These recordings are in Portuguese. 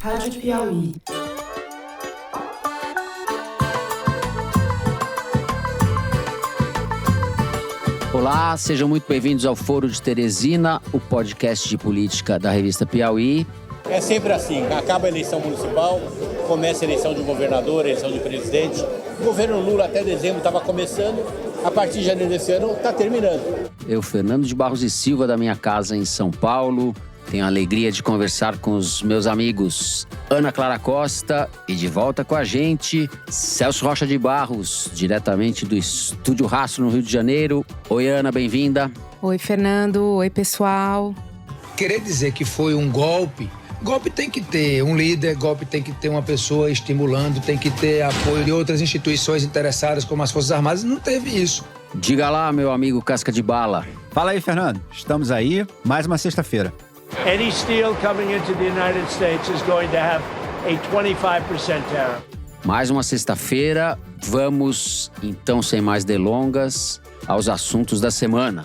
Rádio Piauí. Olá, sejam muito bem-vindos ao Foro de Teresina, o podcast de política da revista Piauí. É sempre assim, acaba a eleição municipal, começa a eleição de governador, a eleição de presidente. O governo Lula até dezembro estava começando, a partir de janeiro desse ano está terminando. Eu, Fernando de Barros e Silva, da minha casa em São Paulo, tenho a alegria de conversar com os meus amigos Ana Clara Costa e de volta com a gente, Celso Rocha de Barros, diretamente do Estúdio Rastro, no Rio de Janeiro. Oi, Ana, bem-vinda. Oi, Fernando. Oi, pessoal. Querer dizer que foi um golpe, golpe tem que ter um líder, golpe tem que ter uma pessoa estimulando, tem que ter apoio de outras instituições interessadas, como as Forças Armadas. Não teve isso. Diga lá, meu amigo Casca de Bala. Fala aí, Fernando. Estamos aí, mais uma sexta-feira. Any steel coming into the United States is going to have a 25% tariff. Mais uma sexta-feira, vamos, então, sem mais delongas, aos assuntos da semana.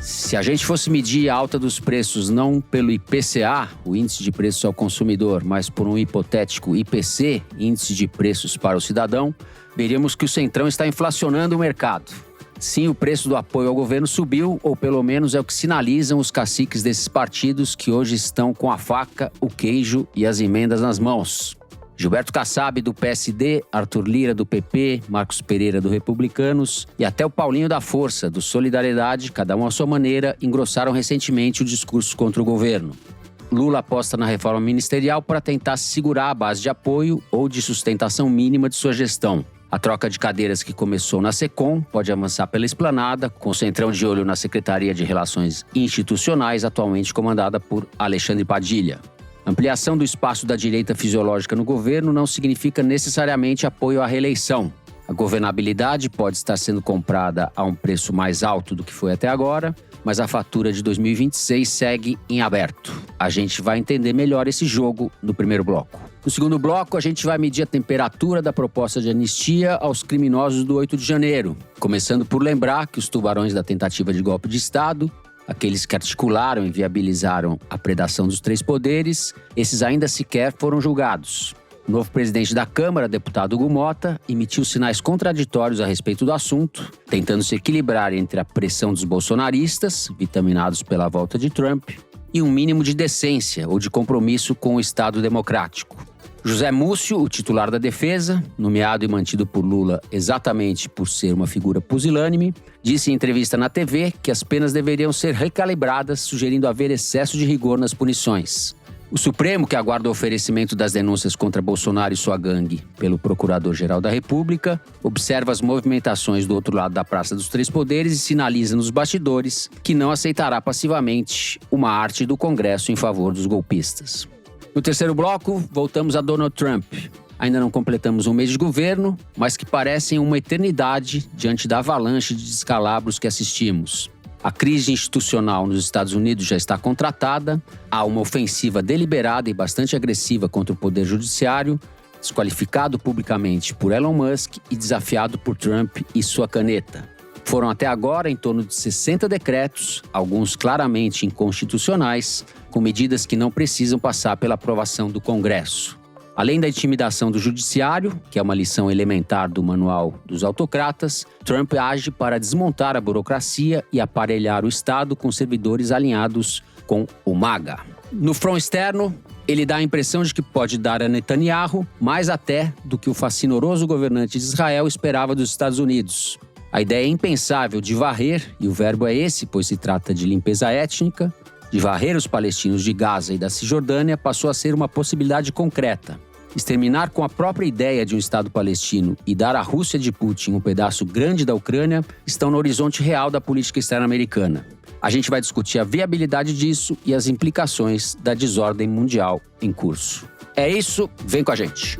Se a gente fosse medir a alta dos preços não pelo IPCA, o Índice de Preços ao Consumidor, mas por um hipotético IPC, Índice de Preços para o Cidadão, veríamos que o Centrão está inflacionando o mercado. Sim, o preço do apoio ao governo subiu, ou pelo menos é o que sinalizam os caciques desses partidos que hoje estão com a faca, o queijo e as emendas nas mãos. Gilberto Kassab, do PSD, Arthur Lira, do PP, Marcos Pereira, do Republicanos e até o Paulinho da Força, do Solidariedade, cada um à sua maneira, engrossaram recentemente o discurso contra o governo. Lula aposta na reforma ministerial para tentar segurar a base de apoio ou de sustentação mínima de sua gestão. A troca de cadeiras que começou na SECOM pode avançar pela esplanada, com o Centrão de olho na Secretaria de Relações Institucionais, atualmente comandada por Alexandre Padilha. Ampliação do espaço da direita fisiológica no governo não significa necessariamente apoio à reeleição. A governabilidade pode estar sendo comprada a um preço mais alto do que foi até agora, mas a fatura de 2026 segue em aberto. A gente vai entender melhor esse jogo no primeiro bloco. No segundo bloco, a gente vai medir a temperatura da proposta de anistia aos criminosos do 8 de janeiro, começando por lembrar que os tubarões da tentativa de golpe de Estado, aqueles que articularam e viabilizaram a predação dos três poderes, esses ainda sequer foram julgados. O novo presidente da Câmara, deputado Hugo Mota, emitiu sinais contraditórios a respeito do assunto, tentando se equilibrar entre a pressão dos bolsonaristas, vitaminados pela volta de Trump, e um mínimo de decência ou de compromisso com o Estado democrático. José Múcio, o titular da defesa, nomeado e mantido por Lula exatamente por ser uma figura pusilânime, disse em entrevista na TV que as penas deveriam ser recalibradas, sugerindo haver excesso de rigor nas punições. O Supremo, que aguarda o oferecimento das denúncias contra Bolsonaro e sua gangue pelo Procurador-Geral da República, observa as movimentações do outro lado da Praça dos Três Poderes e sinaliza nos bastidores que não aceitará passivamente uma arte do Congresso em favor dos golpistas. No terceiro bloco, voltamos a Donald Trump. Ainda não completamos um mês de governo, mas que parecem uma eternidade diante da avalanche de descalabros que assistimos. A crise institucional nos Estados Unidos já está contratada, há uma ofensiva deliberada e bastante agressiva contra o Poder Judiciário, desqualificado publicamente por Elon Musk e desafiado por Trump e sua caneta. Foram até agora em torno de 60 decretos, alguns claramente inconstitucionais, com medidas que não precisam passar pela aprovação do Congresso. Além da intimidação do Judiciário, que é uma lição elementar do Manual dos Autocratas, Trump age para desmontar a burocracia e aparelhar o Estado com servidores alinhados com o MAGA. No front externo, ele dá a impressão de que pode dar a Netanyahu mais até do que o fascinoroso governante de Israel esperava dos Estados Unidos. A ideia é impensável de varrer, e o verbo é esse, pois se trata de limpeza étnica, de varrer os palestinos de Gaza e da Cisjordânia passou a ser uma possibilidade concreta. Exterminar com a própria ideia de um Estado palestino e dar à Rússia de Putin um pedaço grande da Ucrânia estão no horizonte real da política externa americana. A gente vai discutir a viabilidade disso e as implicações da desordem mundial em curso. É isso, vem com a gente.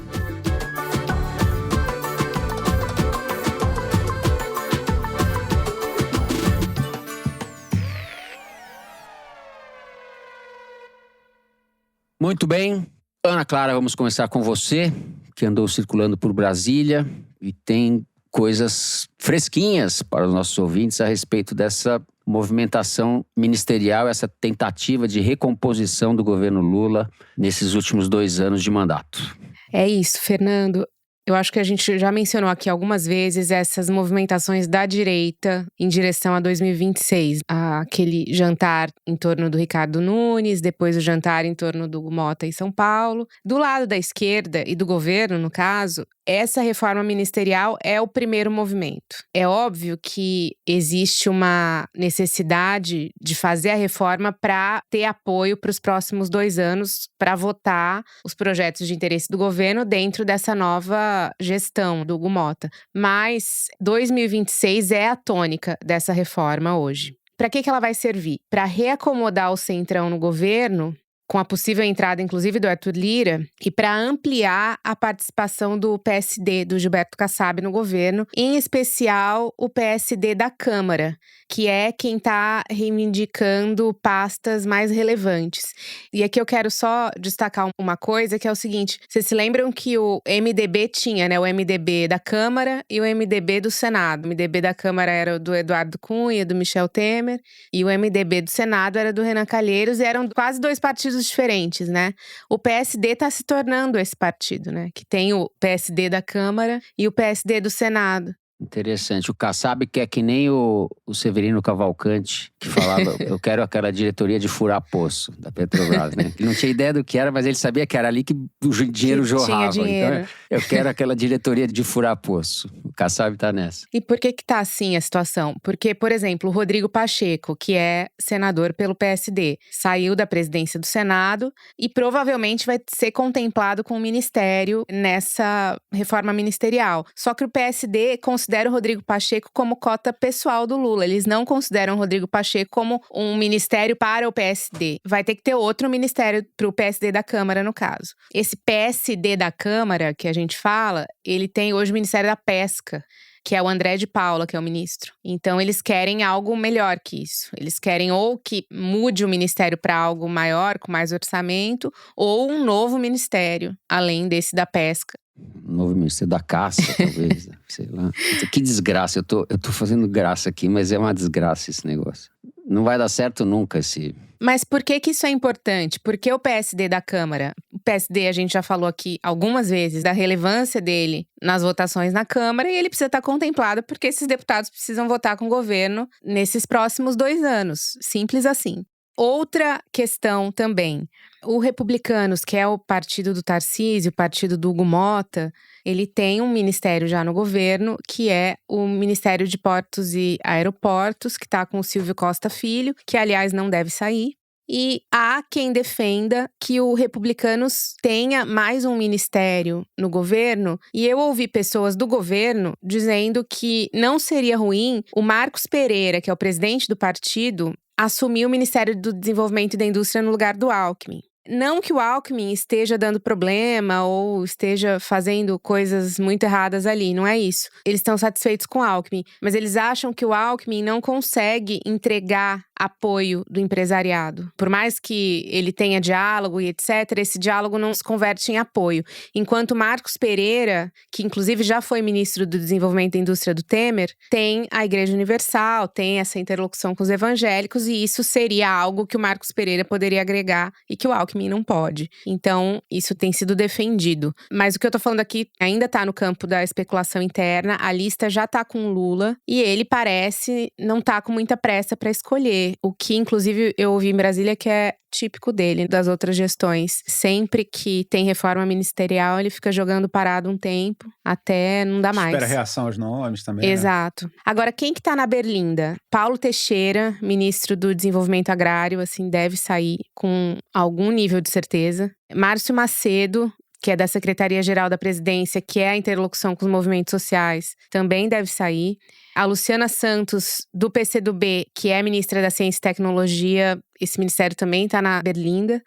Muito bem, Ana Clara, vamos começar com você, que andou circulando por Brasília e tem coisas fresquinhas para os nossos ouvintes a respeito dessa movimentação ministerial, essa tentativa de recomposição do governo Lula nesses últimos 2 anos de mandato. É isso, Fernando. Eu acho que a gente já mencionou aqui algumas vezes essas movimentações da direita em direção a 2026. Aquele jantar em torno do Ricardo Nunes, depois o jantar em torno do Mota em São Paulo. Do lado da esquerda e do governo, no caso, essa reforma ministerial é o primeiro movimento. É óbvio que existe uma necessidade de fazer a reforma para ter apoio para os próximos 2 anos, para votar os projetos de interesse do governo dentro dessa nova gestão do Hugo Mota. Mas 2026 é a tônica dessa reforma hoje. Para que ela vai servir? Para reacomodar o centrão no governo, com a possível entrada, inclusive, do Arthur Lira, e para ampliar a participação do PSD, do Gilberto Kassab, no governo, em especial o PSD da Câmara, que é quem está reivindicando pastas mais relevantes. E aqui eu quero só destacar uma coisa, que é o seguinte: vocês se lembram que o MDB tinha, né, o MDB da Câmara e o MDB do Senado. O MDB da Câmara era do Eduardo Cunha, do Michel Temer, e o MDB do Senado era do Renan Calheiros, e eram quase 2 partidos diferentes, né? O PSD está se tornando esse partido, né? Que tem o PSD da Câmara e o PSD do Senado. Interessante. O Kassab quer que nem o Severino Cavalcante, que falava, eu quero aquela diretoria de furar poço da Petrobras, né? Ele não tinha ideia do que era, mas ele sabia que era ali que o dinheiro Que jorrava. tinha dinheiro. Então, eu quero aquela diretoria de furar poço. O Kassab tá nessa. E por que tá assim a situação? Porque, por exemplo, o Rodrigo Pacheco, que é senador pelo PSD, saiu da presidência do Senado e provavelmente vai ser contemplado com o ministério nessa reforma ministerial. Só que o PSD considera o Rodrigo Pacheco como cota pessoal do Lula. Eles não consideram o Rodrigo Pacheco como um ministério para o PSD. Vai ter que ter outro ministério para o PSD da Câmara, no caso. Esse PSD da Câmara, que a gente fala, ele tem hoje o Ministério da Pesca, que é o André de Paula, que é o ministro. Então, eles querem algo melhor que isso. Eles querem ou que mude o ministério para algo maior, com mais orçamento, ou um novo ministério, além desse da pesca. Novo ministério da caça, talvez, sei lá. Que desgraça, eu tô fazendo graça aqui, mas é uma desgraça esse negócio. Não vai dar certo nunca esse... Mas por que isso é importante? Porque o PSD da Câmara, o PSD a gente já falou aqui algumas vezes da relevância dele nas votações na Câmara, e ele precisa estar contemplado porque esses deputados precisam votar com o governo nesses próximos 2 anos. Simples assim. Outra questão também, o Republicanos, que é o partido do Tarcísio, o partido do Hugo Mota, ele tem um ministério já no governo, que é o Ministério de Portos e Aeroportos, que está com o Silvio Costa Filho, que aliás não deve sair. E há quem defenda que o Republicanos tenha mais um ministério no governo. E eu ouvi pessoas do governo dizendo que não seria ruim o Marcos Pereira, que é o presidente do partido, assumir o Ministério do Desenvolvimento e da Indústria no lugar do Alckmin. Não que o Alckmin esteja dando problema ou esteja fazendo coisas muito erradas ali, não é isso. Eles estão satisfeitos com o Alckmin, mas eles acham que o Alckmin não consegue entregar apoio do empresariado. Por mais que ele tenha diálogo e etc., esse diálogo não se converte em apoio. Enquanto Marcos Pereira, que inclusive já foi ministro do Desenvolvimento da Indústria do Temer, tem a Igreja Universal, tem essa interlocução com os evangélicos, e isso seria algo que o Marcos Pereira poderia agregar e que o Alckmin não pode. Então, isso tem sido defendido. Mas o que eu tô falando aqui ainda tá no campo da especulação interna, a lista já tá com o Lula e ele parece não tá com muita pressa para escolher. O que, inclusive, eu ouvi em Brasília que é típico dele, das outras gestões. Sempre que tem reforma ministerial, ele fica jogando parado um tempo, até não dá mais. Espera a reação aos nomes também. Exato. Né? Agora, quem que tá na berlinda? Paulo Teixeira, ministro do Desenvolvimento Agrário, assim, deve sair com algum nível de certeza. Márcio Macedo, que é da Secretaria-Geral da Presidência, que é a interlocução com os movimentos sociais, também deve sair. A Luciana Santos, do PCdoB, que é ministra da Ciência e Tecnologia, esse ministério também está na berlinda.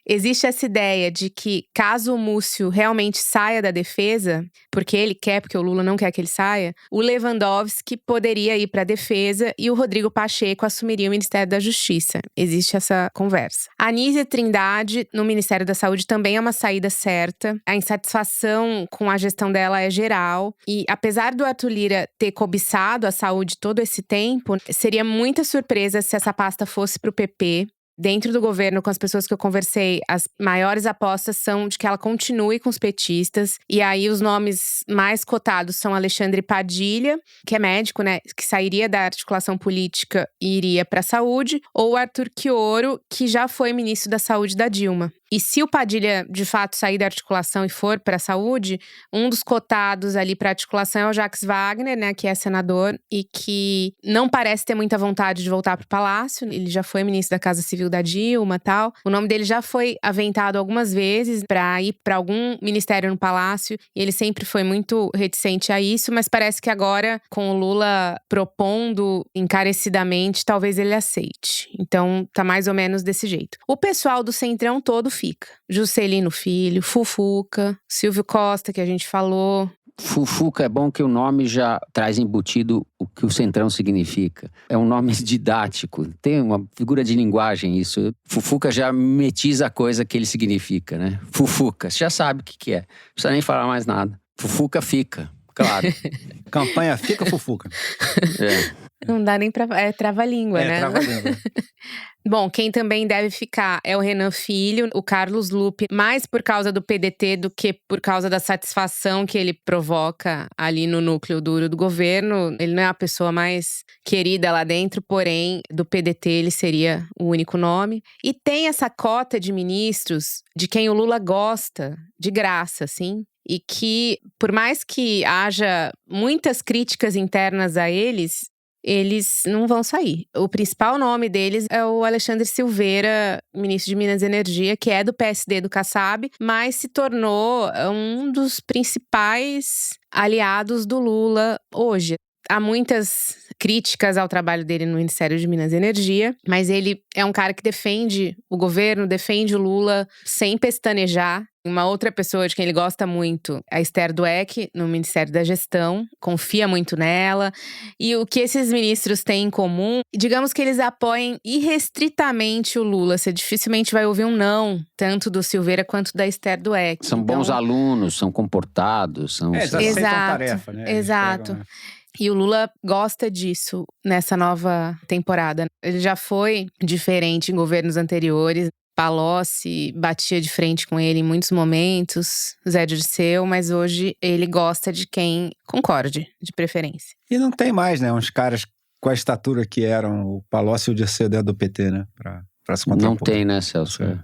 Existe essa ideia de que caso o Múcio realmente saia da defesa, porque ele quer, porque o Lula não quer que ele saia, o Lewandowski poderia ir para a defesa e o Rodrigo Pacheco assumiria o Ministério da Justiça. Existe essa conversa. A Anísia Trindade, no Ministério da Saúde, também é uma saída certa. A insatisfação com a gestão dela é geral. E apesar do Arthur Lira ter cobiçado a saúde todo esse tempo, seria muita surpresa se essa pasta fosse para o PP. Dentro do governo, com as pessoas que eu conversei, as maiores apostas são de que ela continue com os petistas. E aí, os nomes mais cotados são Alexandre Padilha, que é médico, né? Que sairia da articulação política e iria para a saúde. Ou Arthur Quioro, que já foi ministro da Saúde da Dilma. E se o Padilha, de fato, sair da articulação e for para a saúde, um dos cotados ali para a articulação é o Jacques Wagner, né, que é senador e que não parece ter muita vontade de voltar para o Palácio. Ele já foi ministro da Casa Civil da Dilma e tal. O nome dele já foi aventado algumas vezes para ir para algum ministério no Palácio. E ele sempre foi muito reticente a isso, mas parece que agora, com o Lula propondo encarecidamente, talvez ele aceite. Então, tá mais ou menos desse jeito. O pessoal do Centrão todo fica. Juscelino Filho, Fufuca, Silvio Costa, que a gente falou. Fufuca é bom que o nome já traz embutido o que o Centrão significa. É um nome didático, tem uma figura de linguagem isso. Fufuca já metiza a coisa que ele significa, né? Fufuca, você já sabe o que é. Não precisa nem falar mais nada. Fufuca fica, claro. Campanha fica Fufuca. Não dá nem pra… É trava-língua, né? Trava-língua. Bom, quem também deve ficar é o Renan Filho, o Carlos Lupe, mais por causa do PDT do que por causa da satisfação que ele provoca ali no núcleo duro do governo. Ele não é a pessoa mais querida lá dentro, porém, do PDT ele seria o único nome. E tem essa cota de ministros de quem o Lula gosta, de graça, assim. E que, por mais que haja muitas críticas internas a eles não vão sair. O principal nome deles é o Alexandre Silveira, ministro de Minas e Energia, que é do PSD do Kassab, mas se tornou um dos principais aliados do Lula hoje. Há muitas críticas ao trabalho dele no Ministério de Minas e Energia, mas ele é um cara que defende o governo, defende o Lula sem pestanejar. Uma outra pessoa de quem ele gosta muito é a Esther Dweck, no Ministério da Gestão, confia muito nela. E o que esses ministros têm em comum, digamos que eles apoiem irrestritamente o Lula. Você dificilmente vai ouvir um não, tanto do Silveira quanto da Esther Dweck. São bons alunos, são comportados, são… Eles aceitam tarefa, né? Exato. E o Lula gosta disso nessa nova temporada. Ele já foi diferente em governos anteriores. Palocci batia de frente com ele em muitos momentos, Zé Dirceu, mas hoje ele gosta de quem concorde, de preferência. E não tem mais, né? Uns caras com a estatura que eram o Palocci e o Dirceu do PT, né? Pra se contrapor. Não tem, né, Celso? É.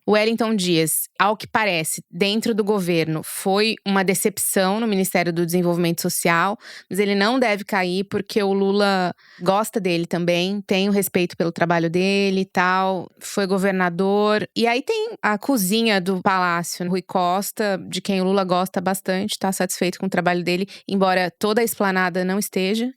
O Wellington Dias, ao que parece, dentro do governo, foi uma decepção no Ministério do Desenvolvimento Social, mas ele não deve cair porque o Lula gosta dele também, tem o respeito pelo trabalho dele e tal, foi governador. E aí tem a cozinha do Palácio, Rui Costa, de quem o Lula gosta bastante, está satisfeito com o trabalho dele, embora toda a esplanada não esteja.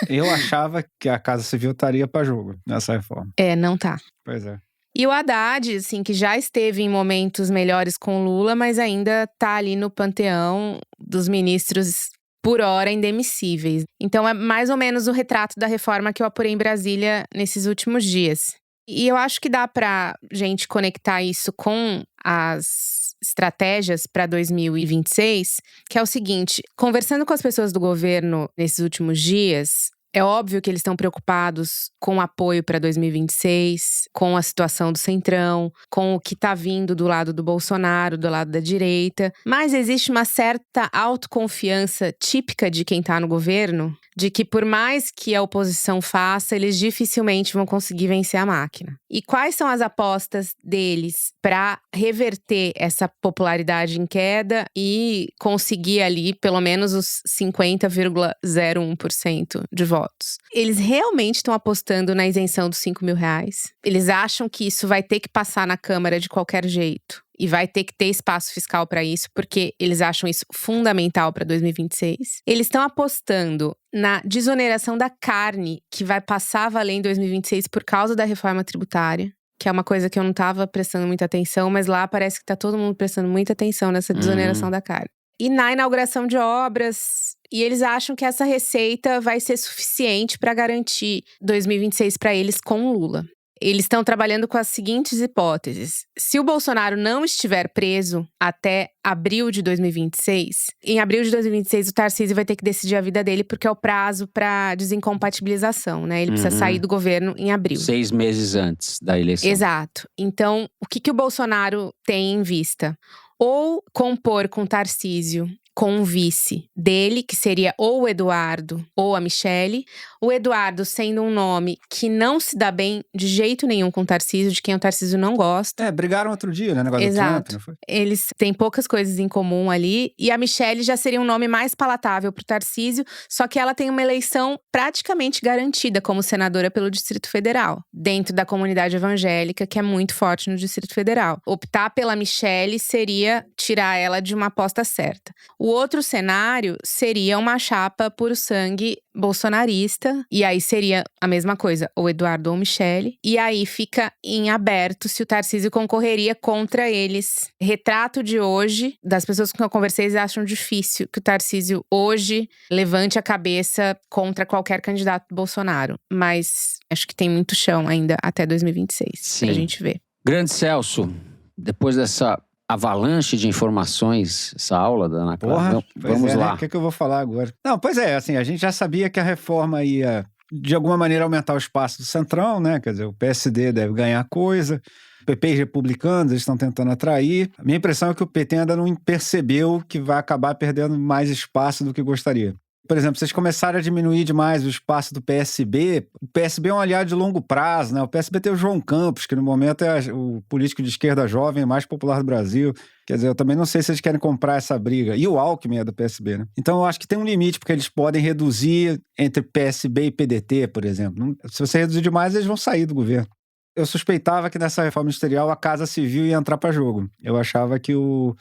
Eu achava que a Casa Civil estaria para jogo nessa reforma. Não tá. Pois é. E o Haddad, assim, que já esteve em momentos melhores com o Lula, mas ainda tá ali no panteão dos ministros, por hora, indemissíveis. Então é mais ou menos o retrato da reforma que eu apurei em Brasília nesses últimos dias. E eu acho que dá pra gente conectar isso com as estratégias para 2026, que é o seguinte: conversando com as pessoas do governo nesses últimos dias, é óbvio que eles estão preocupados com o apoio para 2026, com a situação do Centrão, com o que está vindo do lado do Bolsonaro, do lado da direita. Mas existe uma certa autoconfiança típica de quem está no governo, de que por mais que a oposição faça, eles dificilmente vão conseguir vencer a máquina. E quais são as apostas deles para reverter essa popularidade em queda e conseguir ali pelo menos os 50,01% de votos? Eles realmente estão apostando na isenção dos R$5.000. Eles acham que isso vai ter que passar na Câmara de qualquer jeito. E vai ter que ter espaço fiscal para isso, porque eles acham isso fundamental para 2026. Eles estão apostando na desoneração da carne, que vai passar a valer em 2026 por causa da reforma tributária. que é uma coisa que eu não tava prestando muita atenção, mas lá parece que tá todo mundo prestando muita atenção nessa desoneração da carga. E na inauguração de obras, e eles acham que essa receita vai ser suficiente para garantir 2026 para eles com o Lula. Eles estão trabalhando com as seguintes hipóteses. Se o Bolsonaro não estiver preso até abril de 2026, em abril de 2026 o Tarcísio vai ter que decidir a vida dele, porque é o prazo para desincompatibilização, né? Ele precisa sair do governo em abril. 6 meses antes da eleição. Exato. Então, o que o Bolsonaro tem em vista? Ou compor com Tarcísio, com um vice dele, que seria ou o Eduardo ou a Michelle. O Eduardo sendo um nome que não se dá bem de jeito nenhum com o Tarcísio, de quem o Tarcísio não gosta. Brigaram outro dia, né? Negócio Exato. do Trump, não foi? Eles têm poucas coisas em comum ali. E a Michelle já seria um nome mais palatável pro Tarcísio, só que ela tem uma eleição praticamente garantida como senadora pelo Distrito Federal, dentro da comunidade evangélica, que é muito forte no Distrito Federal. Optar pela Michelle seria tirar ela de uma aposta certa. O outro cenário seria uma chapa puro sangue bolsonarista, e aí seria a mesma coisa, ou Eduardo ou Michelle, e aí fica em aberto se o Tarcísio concorreria contra eles. Retrato de hoje, das pessoas com quem eu conversei, eles acham difícil que o Tarcísio hoje levante a cabeça contra qualquer candidato do Bolsonaro, mas acho que tem muito chão ainda até 2026, pra gente ver. Grande Celso, depois dessa avalanche de informações, essa aula da Ana Clara. Vamos lá. Né? O que eu vou falar agora? Não, pois é, assim, a gente já sabia que a reforma ia, de alguma maneira, aumentar o espaço do Centrão, né? Quer dizer, o PSD deve ganhar coisa, o PP e os republicanos, eles estão tentando atrair. A minha impressão é que o PT ainda não percebeu que vai acabar perdendo mais espaço do que gostaria. Por exemplo, vocês começaram a diminuir demais o espaço do PSB. O PSB é um aliado de longo prazo, né? O PSB tem o João Campos, que no momento é o político de esquerda jovem mais popular do Brasil. Quer dizer, eu também não sei se eles querem comprar essa briga. E o Alckmin é do PSB, né? Então eu acho que tem um limite, porque eles podem reduzir entre PSB e PDT, por exemplo. Se você reduzir demais, eles vão sair do governo. Eu suspeitava que nessa reforma ministerial a Casa Civil ia entrar para jogo. Eu achava que o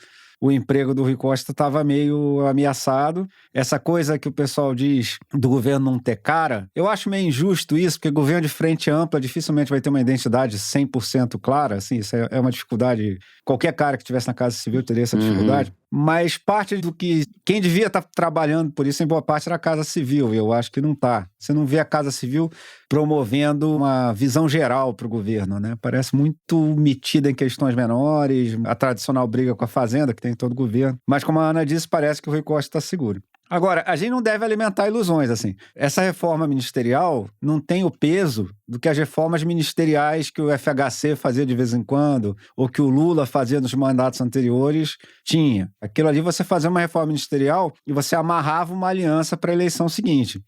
emprego do Rui Costa estava meio ameaçado. Essa coisa que o pessoal diz do governo não ter cara, eu acho meio injusto isso, porque governo de frente ampla dificilmente vai ter uma identidade 100% clara, assim, isso é uma dificuldade. Qualquer cara que estivesse na Casa Civil teria essa dificuldade. Mas parte do que quem devia estar trabalhando por isso, em boa parte, era a Casa Civil. Eu acho que não está. Você não vê a Casa Civil promovendo uma visão geral para o governo, né? Parece muito metida em questões menores, a tradicional briga com a Fazenda, que tem em todo o governo. Mas, como a Ana disse, parece que o Rui Costa está seguro. Agora, a gente não deve alimentar ilusões, assim. Essa reforma ministerial não tem o peso do que as reformas ministeriais que o FHC fazia de vez em quando, ou que o Lula fazia nos mandatos anteriores, tinha. Aquilo ali, você fazia uma reforma ministerial e você amarrava uma aliança para a eleição seguinte.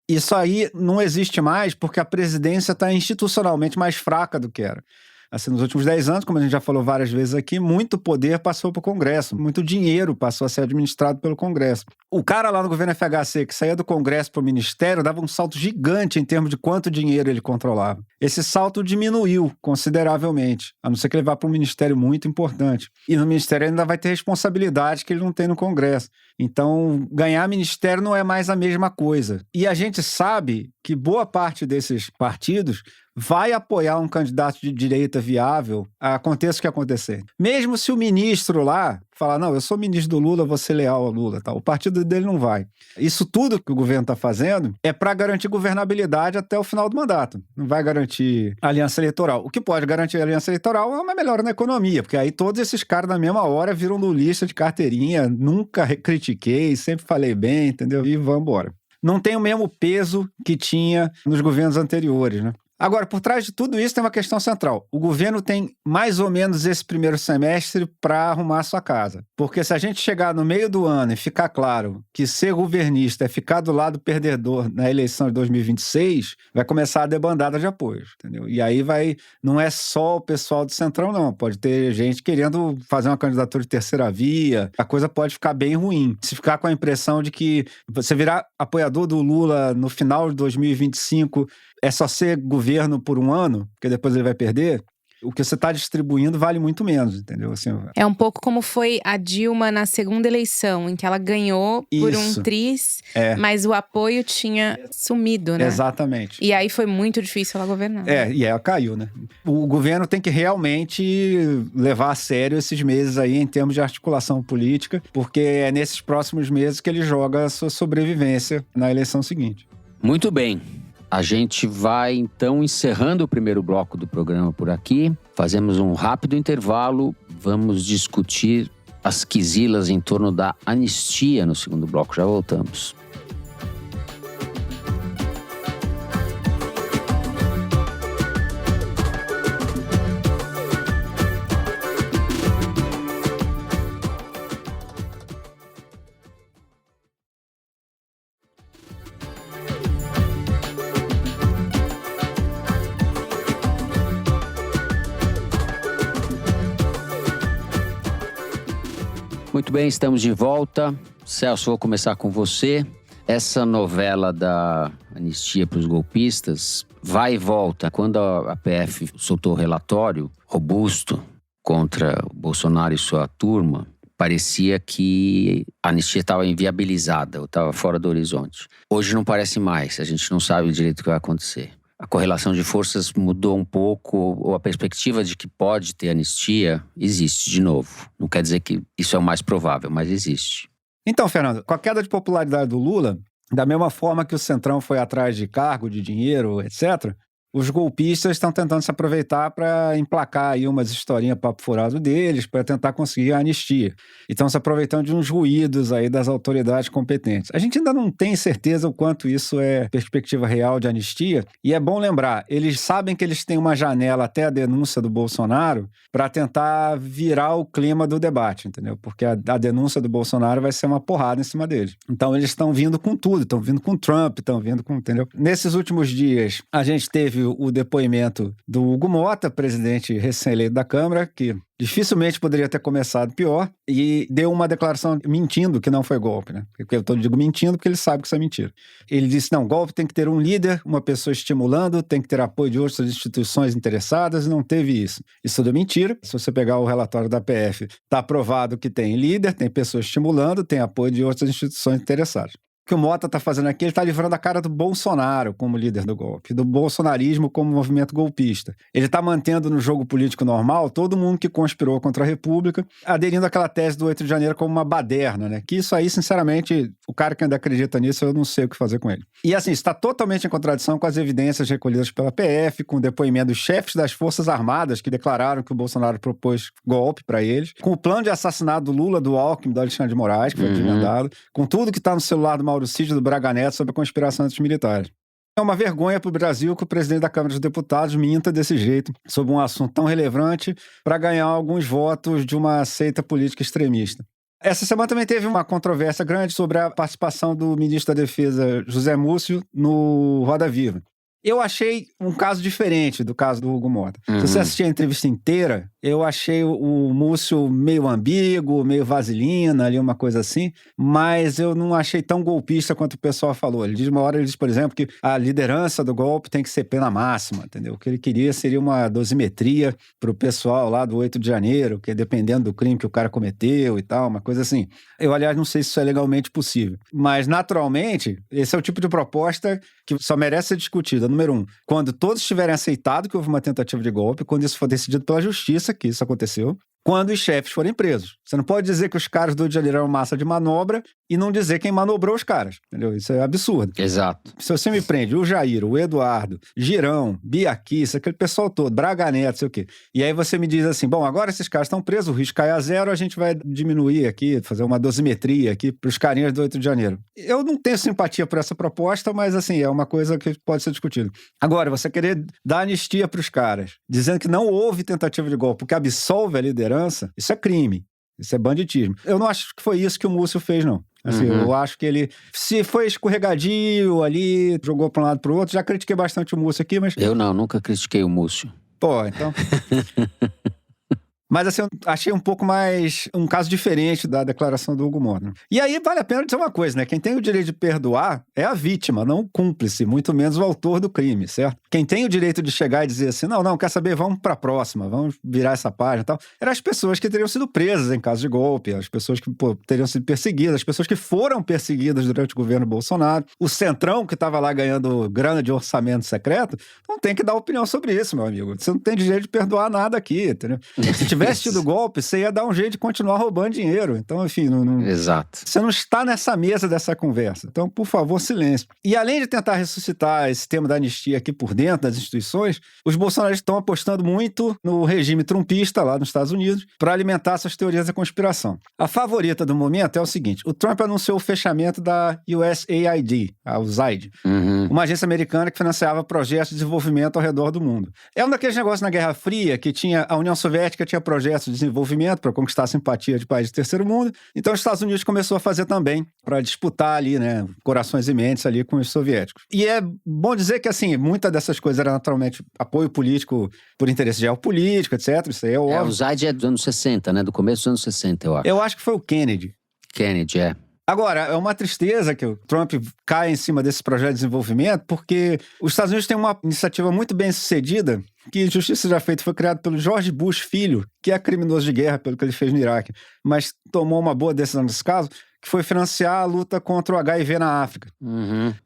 Isso aí não existe mais porque a presidência está institucionalmente mais fraca do que era. Assim, nos últimos 10 anos, como a gente já falou várias vezes aqui, muito poder passou para o Congresso, muito dinheiro passou a ser administrado pelo Congresso. O cara lá no governo FHC, que saía do Congresso para o Ministério, dava um salto gigante em termos de quanto dinheiro ele controlava. Esse salto diminuiu consideravelmente, a não ser que ele vá para um ministério muito importante. E no ministério ainda vai ter responsabilidade que ele não tem no Congresso. Então, ganhar ministério não é mais a mesma coisa. E a gente sabe que boa parte desses partidos vai apoiar um candidato de direita viável, aconteça o que acontecer. Mesmo se o ministro lá falar, não, eu sou ministro do Lula, vou ser leal ao Lula, tá? O partido dele não vai. Isso tudo que o governo está fazendo é para garantir governabilidade até o final do mandato. Não vai garantir aliança eleitoral. O que pode garantir aliança eleitoral é uma melhora na economia, porque aí todos esses caras na mesma hora viram lulista de carteirinha, nunca critiquei, sempre falei bem, entendeu? E vamos embora. Não tem o mesmo peso que tinha nos governos anteriores, né? Agora, por trás de tudo isso tem uma questão central. O governo tem mais ou menos esse primeiro semestre para arrumar a sua casa. Porque se a gente chegar no meio do ano e ficar claro que ser governista é ficar do lado perdedor na eleição de 2026, vai começar a debandada de apoios, entendeu? E aí não é só o pessoal do Centrão, não. Pode ter gente querendo fazer uma candidatura de terceira via. A coisa pode ficar bem ruim. Se ficar com a impressão de que você virar apoiador do Lula no final de 2025 é só ser governo por um ano, porque depois ele vai perder, o que você está distribuindo vale muito menos, entendeu? Assim, É um pouco como foi a Dilma na segunda eleição, em que ela ganhou por um triz, mas o apoio tinha sumido, né? Exatamente. E aí foi muito difícil ela governar. E ela caiu, né? O governo tem que realmente levar a sério esses meses aí em termos de articulação política, porque é nesses próximos meses que ele joga a sua sobrevivência na eleição seguinte. Muito bem. A gente vai, então, encerrando o primeiro bloco do programa por aqui. Fazemos um rápido intervalo. Vamos discutir as quisilas em torno da anistia no segundo bloco. Já voltamos. Muito bem, estamos de volta. Celso, vou começar com você. Essa novela da anistia para os golpistas vai e volta. Quando a PF soltou o relatório robusto contra o Bolsonaro e sua turma, parecia que a anistia estava inviabilizada, ou estava fora do horizonte. Hoje não parece mais, a gente não sabe direito o que vai acontecer. A correlação de forças mudou um pouco, ou a perspectiva de que pode ter anistia existe de novo. Não quer dizer que isso é o mais provável, mas existe. Então, Fernando, com a queda de popularidade do Lula, da mesma forma que o Centrão foi atrás de cargo, de dinheiro, etc., os golpistas estão tentando se aproveitar para emplacar aí umas historinhas papo furado deles, para tentar conseguir a anistia. E estão se aproveitando de uns ruídos aí das autoridades competentes. A gente ainda não tem certeza o quanto isso é perspectiva real de anistia, e é bom lembrar, eles sabem que eles têm uma janela até a denúncia do Bolsonaro para tentar virar o clima do debate, entendeu? Porque a denúncia do Bolsonaro vai ser uma porrada em cima deles. Então eles estão vindo com tudo, estão vindo com Trump, estão vindo com, entendeu? Nesses últimos dias, a gente teve o depoimento do Hugo Mota, presidente recém-eleito da Câmara, que dificilmente poderia ter começado pior, e deu uma declaração mentindo que não foi golpe, né? Porque eu digo mentindo porque ele sabe que isso é mentira. Ele disse, não, golpe tem que ter um líder, uma pessoa estimulando, tem que ter apoio de outras instituições interessadas, e não teve isso. Isso tudo é mentira. Se você pegar o relatório da PF, está provado que tem líder, tem pessoa estimulando, tem apoio de outras instituições interessadas. O que o Mota está fazendo aqui, ele está livrando a cara do Bolsonaro como líder do golpe, do bolsonarismo como movimento golpista. Ele está mantendo no jogo político normal todo mundo que conspirou contra a República, aderindo àquela tese do 8 de janeiro como uma baderna, né? Que isso aí, sinceramente, o cara que ainda acredita nisso, eu não sei o que fazer com ele. E assim, está totalmente em contradição com as evidências recolhidas pela PF, com o depoimento dos chefes das Forças Armadas que declararam que o Bolsonaro propôs golpe para eles, com o plano de assassinato do Lula, do Alckmin, do Alexandre de Moraes, que foi desvendado, com tudo que está no celular do Mauro Cid, do Braga Neto, sobre a conspiração antimilitar. É uma vergonha para o Brasil que o presidente da Câmara dos Deputados minta desse jeito sobre um assunto tão relevante para ganhar alguns votos de uma seita política extremista. Essa semana também teve uma controvérsia grande sobre a participação do ministro da Defesa, José Múcio, no Roda Viva. Eu achei um caso diferente do caso do Hugo Mota. Se você assistir a entrevista inteira, eu achei o Múcio meio ambíguo, meio vaselina, ali uma coisa assim, mas eu não achei tão golpista quanto o pessoal falou. Ele diz, uma hora ele diz, por exemplo, que a liderança do golpe tem que ser pena máxima, entendeu? O que ele queria seria uma dosimetria para o pessoal lá do 8 de janeiro, que dependendo do crime que o cara cometeu e tal, uma coisa assim. Eu, aliás, não sei se isso é legalmente possível, mas naturalmente, esse é o tipo de proposta que só merece ser discutida. Número 1, quando todos tiverem aceitado que houve uma tentativa de golpe, quando isso for decidido pela justiça, que isso aconteceu, quando os chefes forem presos. Você não pode dizer que os caras do Rio de Janeiro eram massa de manobra e não dizer quem manobrou os caras, entendeu? Isso é absurdo. Exato. Se você me prende o Jair, o Eduardo, Girão, Bia Kicis, aquele pessoal todo, Braga Neto, sei o quê, e aí você me diz assim, bom, agora esses caras estão presos, o risco cai a zero, a gente vai diminuir aqui, fazer uma dosimetria aqui para os carinhas do 8 de janeiro. Eu não tenho simpatia por essa proposta, mas assim, é uma coisa que pode ser discutida. Agora, você querer dar anistia para os caras, dizendo que não houve tentativa de golpe, porque absolve a liderança, isso é crime, isso é banditismo. Eu não acho que foi isso que o Múcio fez, não. Assim, eu acho que ele, se foi escorregadio ali, jogou para um lado para o outro, já critiquei bastante o Múcio aqui, mas... Eu não, nunca critiquei o Múcio. Pô, então... Mas assim, eu achei um pouco mais um caso diferente da declaração do Hugo Mota. E aí vale a pena dizer uma coisa, né? Quem tem o direito de perdoar é a vítima, não o cúmplice, muito menos o autor do crime, certo? Quem tem o direito de chegar e dizer assim, não, quer saber, vamos pra próxima, vamos virar essa página e tal, eram as pessoas que teriam sido presas em caso de golpe, as pessoas que teriam sido perseguidas, as pessoas que foram perseguidas durante o governo Bolsonaro, o Centrão que estava lá ganhando grana de orçamento secreto, não tem que dar opinião sobre isso, meu amigo. Você não tem direito de perdoar nada aqui, entendeu? Se tivesse tido golpe, você ia dar um jeito de continuar roubando dinheiro. Então, enfim, Exato. Você não está nessa mesa dessa conversa. Então, por favor, silêncio. E além de tentar ressuscitar esse tema da anistia aqui por dentro das instituições, os bolsonaristas estão apostando muito no regime trumpista lá nos Estados Unidos para alimentar essas teorias da conspiração. A favorita do momento é o seguinte: o Trump anunciou o fechamento da USAID, a USAID, uma agência americana que financiava projetos de desenvolvimento ao redor do mundo. É um daqueles negócios na Guerra Fria que a União Soviética tinha projetos de desenvolvimento para conquistar a simpatia de países do terceiro mundo. Então, os Estados Unidos começou a fazer também para disputar ali, né, corações e mentes ali com os soviéticos. E é bom dizer que, assim, muita dessas coisas era naturalmente apoio político por interesse geopolítico, etc. Isso aí é óbvio. O USAID é dos anos 60, né? Do começo dos anos 60, eu acho. Eu acho que foi o Kennedy. Kennedy, é. Agora, é uma tristeza que o Trump caia em cima desse projeto de desenvolvimento, porque os Estados Unidos têm uma iniciativa muito bem sucedida, que justiça já feita, foi criado pelo George Bush Filho, que é criminoso de guerra pelo que ele fez no Iraque, mas tomou uma boa decisão nesse caso, que foi financiar a luta contra o HIV na África.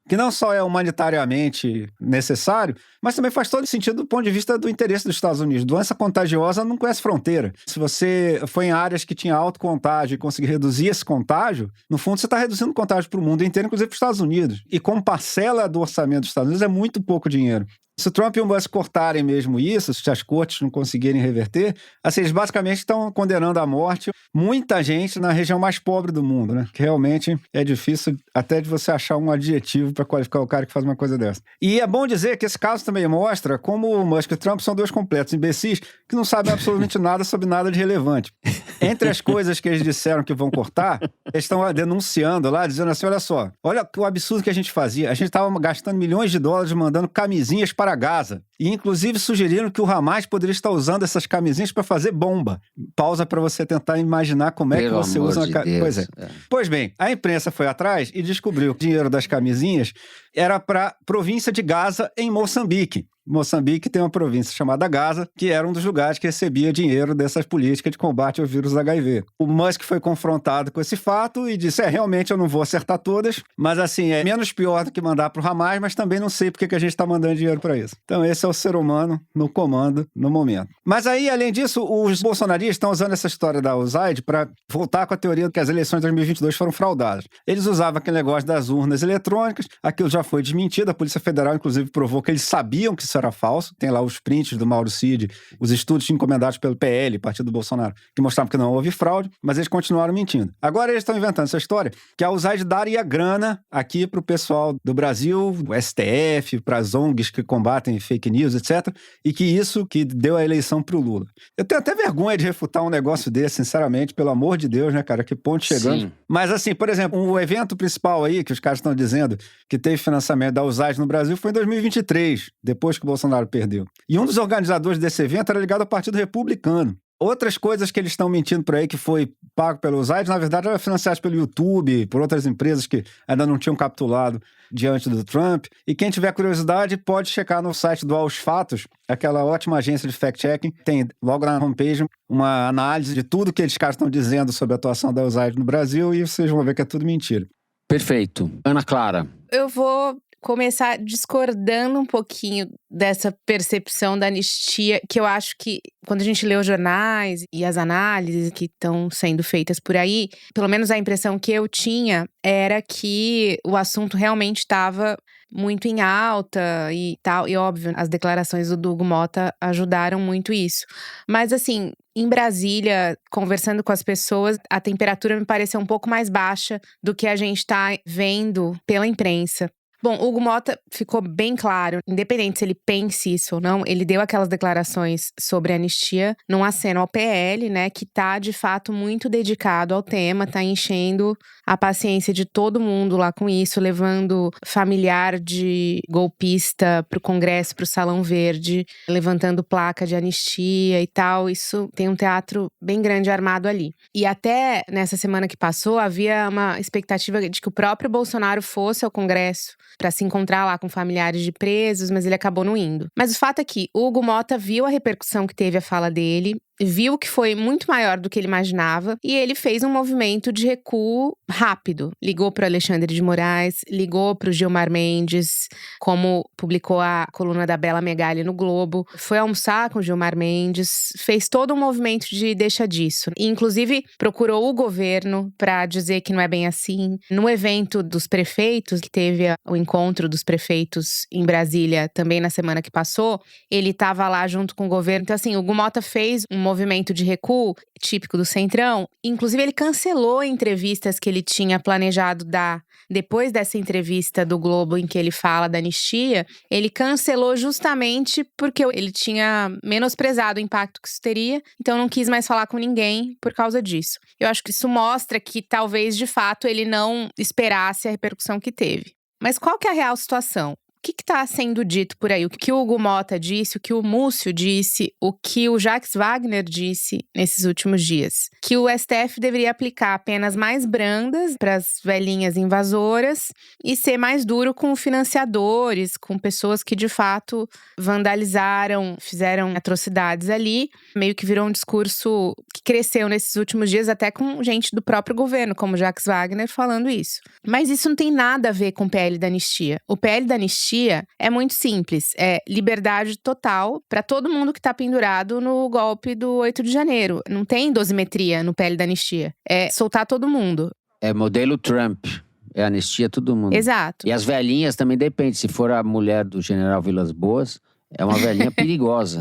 Que não só é humanitariamente necessário, mas também faz todo sentido do ponto de vista do interesse dos Estados Unidos. Doença contagiosa não conhece fronteira. Se você foi em áreas que tinha alto contágio e conseguir reduzir esse contágio, no fundo você está reduzindo o contágio para o mundo inteiro, inclusive para os Estados Unidos. E como parcela do orçamento dos Estados Unidos é muito pouco dinheiro. Se o Trump e o Musk cortarem mesmo isso, se as cortes não conseguirem reverter, assim, eles basicamente estão condenando à morte muita gente na região mais pobre do mundo, né? Que realmente é difícil até de você achar um adjetivo para qualificar o cara que faz uma coisa dessa. E é bom dizer que esse caso também mostra como o Musk e o Trump são dois completos imbecis que não sabem absolutamente nada sobre nada de relevante. Entre as coisas que eles disseram que vão cortar, eles estão denunciando lá, dizendo assim, olha só, olha o absurdo que a gente fazia. A gente estava gastando milhões de dólares mandando camisinhas para Gaza. E, inclusive, sugeriram que o Hamas poderia estar usando essas camisinhas para fazer bomba. Pausa para você tentar imaginar como é que você usa uma camisa. Pois é. Pois bem, a imprensa foi atrás e descobriu que o dinheiro das camisinhas era para a província de Gaza, em Moçambique. Moçambique tem uma província chamada Gaza, que era um dos lugares que recebia dinheiro dessas políticas de combate ao vírus HIV. O Musk foi confrontado com esse fato e disse, realmente eu não vou acertar todas, mas assim, é menos pior do que mandar para o Hamas, mas também não sei porque que a gente está mandando dinheiro para isso. Então esse é o ser humano no comando no momento. Mas aí, além disso, os bolsonaristas estão usando essa história da USAID para voltar com a teoria de que as eleições de 2022 foram fraudadas. Eles usavam aquele negócio das urnas eletrônicas, aquilo já foi desmentido, a Polícia Federal inclusive provou que eles sabiam que isso era falso, tem lá os prints do Mauro Cid, os estudos encomendados pelo PL, Partido do Bolsonaro, que mostravam que não houve fraude, mas eles continuaram mentindo. Agora eles estão inventando essa história, que a USAID daria grana aqui pro pessoal do Brasil, o STF, para as ONGs que combatem fake news, etc., e que isso que deu a eleição pro Lula. Eu tenho até vergonha de refutar um negócio desse, sinceramente, pelo amor de Deus, né, cara, que ponto chegando. Sim. Mas assim, por exemplo, o evento principal aí, que os caras estão dizendo que teve financiamento da USAID no Brasil foi em 2023, depois que o Bolsonaro perdeu. E um dos organizadores desse evento era ligado ao Partido Republicano. Outras coisas que eles estão mentindo por aí que foi pago pelo USAID, na verdade, era financiado pelo YouTube, por outras empresas que ainda não tinham capitulado diante do Trump. E quem tiver curiosidade pode checar no site do Aos Fatos, aquela ótima agência de fact-checking. Tem logo na homepage uma análise de tudo que esses caras estão dizendo sobre a atuação da USAID no Brasil e vocês vão ver que é tudo mentira. Perfeito. Ana Clara. Eu vou começar discordando um pouquinho dessa percepção da anistia, que eu acho que quando a gente lê os jornais e as análises que estão sendo feitas por aí, pelo menos a impressão que eu tinha era que o assunto realmente estava muito em alta e tal, e óbvio, as declarações do Hugo Mota ajudaram muito isso. Mas assim, em Brasília, conversando com as pessoas, a temperatura me pareceu um pouco mais baixa do que a gente está vendo pela imprensa. Bom, Hugo Motta ficou bem claro, independente se ele pense isso ou não, ele deu aquelas declarações sobre a anistia num aceno ao PL, né, que tá de fato muito dedicado ao tema, tá enchendo a paciência de todo mundo lá com isso, levando familiar de golpista pro Congresso, pro Salão Verde, levantando placa de anistia e tal. Isso tem um teatro bem grande armado ali. E até nessa semana que passou, havia uma expectativa de que o próprio Bolsonaro fosse ao Congresso para se encontrar lá com familiares de presos, mas ele acabou não indo. Mas o fato é que o Hugo Motta viu a repercussão que teve a fala dele, viu que foi muito maior do que ele imaginava e ele fez um movimento de recuo rápido. Ligou para o Alexandre de Moraes, ligou para o Gilmar Mendes, como publicou a coluna da Bela Megali no Globo, foi almoçar com o Gilmar Mendes, fez todo um movimento de deixa disso. E, inclusive, procurou o governo para dizer que não é bem assim. No evento dos prefeitos, que teve o encontro dos prefeitos em Brasília também na semana que passou, ele estava lá junto com o governo. Então, assim, o Hugo Motta fez um movimento de recuo típico do Centrão. Inclusive, ele cancelou entrevistas que ele tinha planejado dar depois dessa entrevista do Globo em que ele fala da anistia. Ele cancelou justamente porque ele tinha menosprezado o impacto que isso teria, então não quis mais falar com ninguém por causa disso. Eu acho que isso mostra que talvez, de fato, ele não esperasse a repercussão que teve. Mas qual que é a real situação? O que está sendo dito por aí? O que o Hugo Motta disse, o que o Múcio disse, o que o Jacques Wagner disse nesses últimos dias? Que o STF deveria aplicar penas mais brandas para as velhinhas invasoras e ser mais duro com financiadores, com pessoas que de fato vandalizaram, fizeram atrocidades ali. Meio que virou um discurso que cresceu nesses últimos dias, até com gente do próprio governo, como Jacques Wagner, falando isso. Mas isso não tem nada a ver com o PL da anistia. O PL da anistia é muito simples, é liberdade total para todo mundo que está pendurado no golpe do 8 de janeiro. Não tem dosimetria no PL da anistia, é soltar todo mundo. É modelo Trump, é anistia todo mundo. Exato. E as velhinhas também depende, se for a mulher do general Vilas Boas, é uma velhinha perigosa.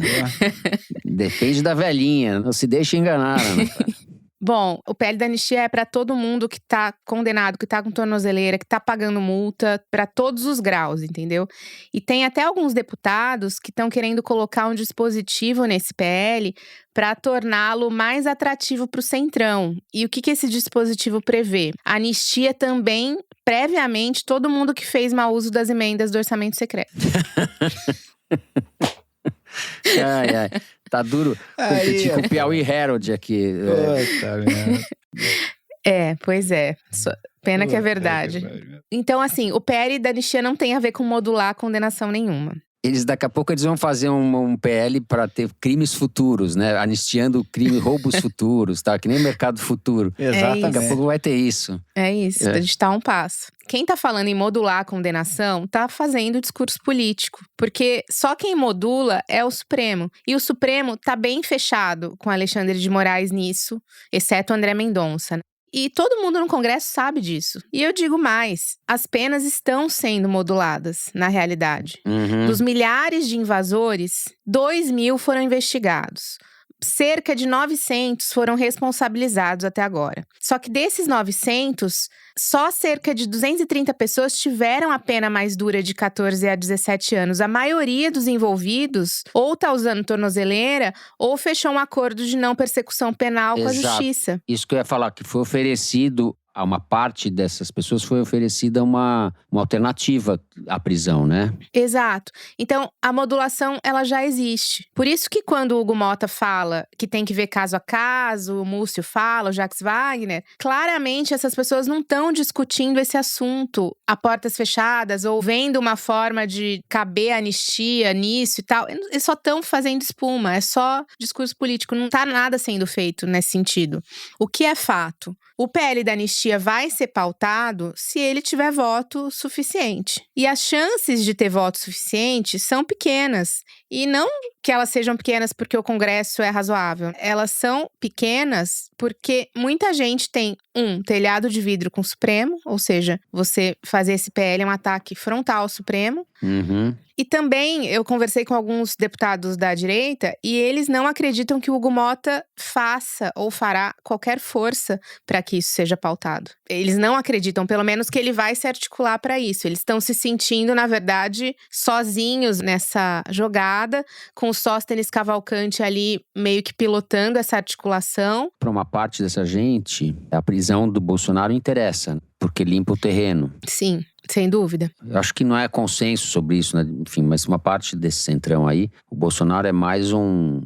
Depende da velhinha, não se deixe enganar, Ana. Bom, o PL da anistia é para todo mundo que tá condenado, que tá com tornozeleira, que tá pagando multa, para todos os graus, entendeu? E tem até alguns deputados que estão querendo colocar um dispositivo nesse PL para torná-lo mais atrativo para o Centrão. E o que esse dispositivo prevê? A anistia também, previamente, todo mundo que fez mau uso das emendas do orçamento secreto. Ai, ai. Tá duro competir com o Piauí Herald aqui. Pois é. Pena que é verdade. Então, assim, o PL da anistia não tem a ver com modular condenação nenhuma. Daqui a pouco eles vão fazer um PL para ter crimes futuros, né? Anistiando roubos futuros, tá? Que nem mercado futuro. Exatamente. Daqui a pouco vai ter isso. É isso, a gente tá a um passo. Quem tá falando em modular a condenação tá fazendo discurso político. Porque só quem modula é o Supremo. E o Supremo tá bem fechado com Alexandre de Moraes nisso, exceto André Mendonça, né? E todo mundo no Congresso sabe disso. E eu digo mais, as penas estão sendo moduladas, na realidade. Dos milhares de invasores, 2.000 foram investigados. Cerca de 900 foram responsabilizados até agora. Só que desses 900, só cerca de 230 pessoas tiveram a pena mais dura de 14 a 17 anos. A maioria dos envolvidos ou tá usando tornozeleira ou fechou um acordo de não persecução penal com a justiça. Isso que eu ia falar, que foi oferecido a uma parte dessas pessoas, foi oferecida uma alternativa à prisão, né? Exato. Então, a modulação, ela já existe. Por isso que quando o Hugo Motta fala que tem que ver caso a caso, o Múcio fala, o Jacques Wagner, claramente essas pessoas não estão discutindo esse assunto a portas fechadas ou vendo uma forma de caber a anistia nisso e tal. Eles só estão fazendo espuma, é só discurso político, não tá nada sendo feito nesse sentido. O que é fato? O PL da anistia vai ser pautado se ele tiver voto suficiente. E as chances de ter voto suficiente são pequenas. E não que elas sejam pequenas porque o Congresso é razoável. Elas são pequenas porque muita gente tem telhado de vidro com o Supremo, ou seja, você fazer esse PL é um ataque frontal ao Supremo. E também eu conversei com alguns deputados da direita e eles não acreditam que o Hugo Motta faça ou fará qualquer força para que isso seja pautado. Eles não acreditam, pelo menos, que ele vai se articular para isso. Eles estão se sentindo, na verdade, sozinhos nessa jogada, com o Sóstenes Cavalcante ali meio que pilotando essa articulação. Para uma parte dessa gente, a prisão do Bolsonaro interessa, porque limpa o terreno. Sim. Sem dúvida. Eu acho que não é consenso sobre isso, né? Enfim, mas uma parte desse centrão aí, o Bolsonaro é mais um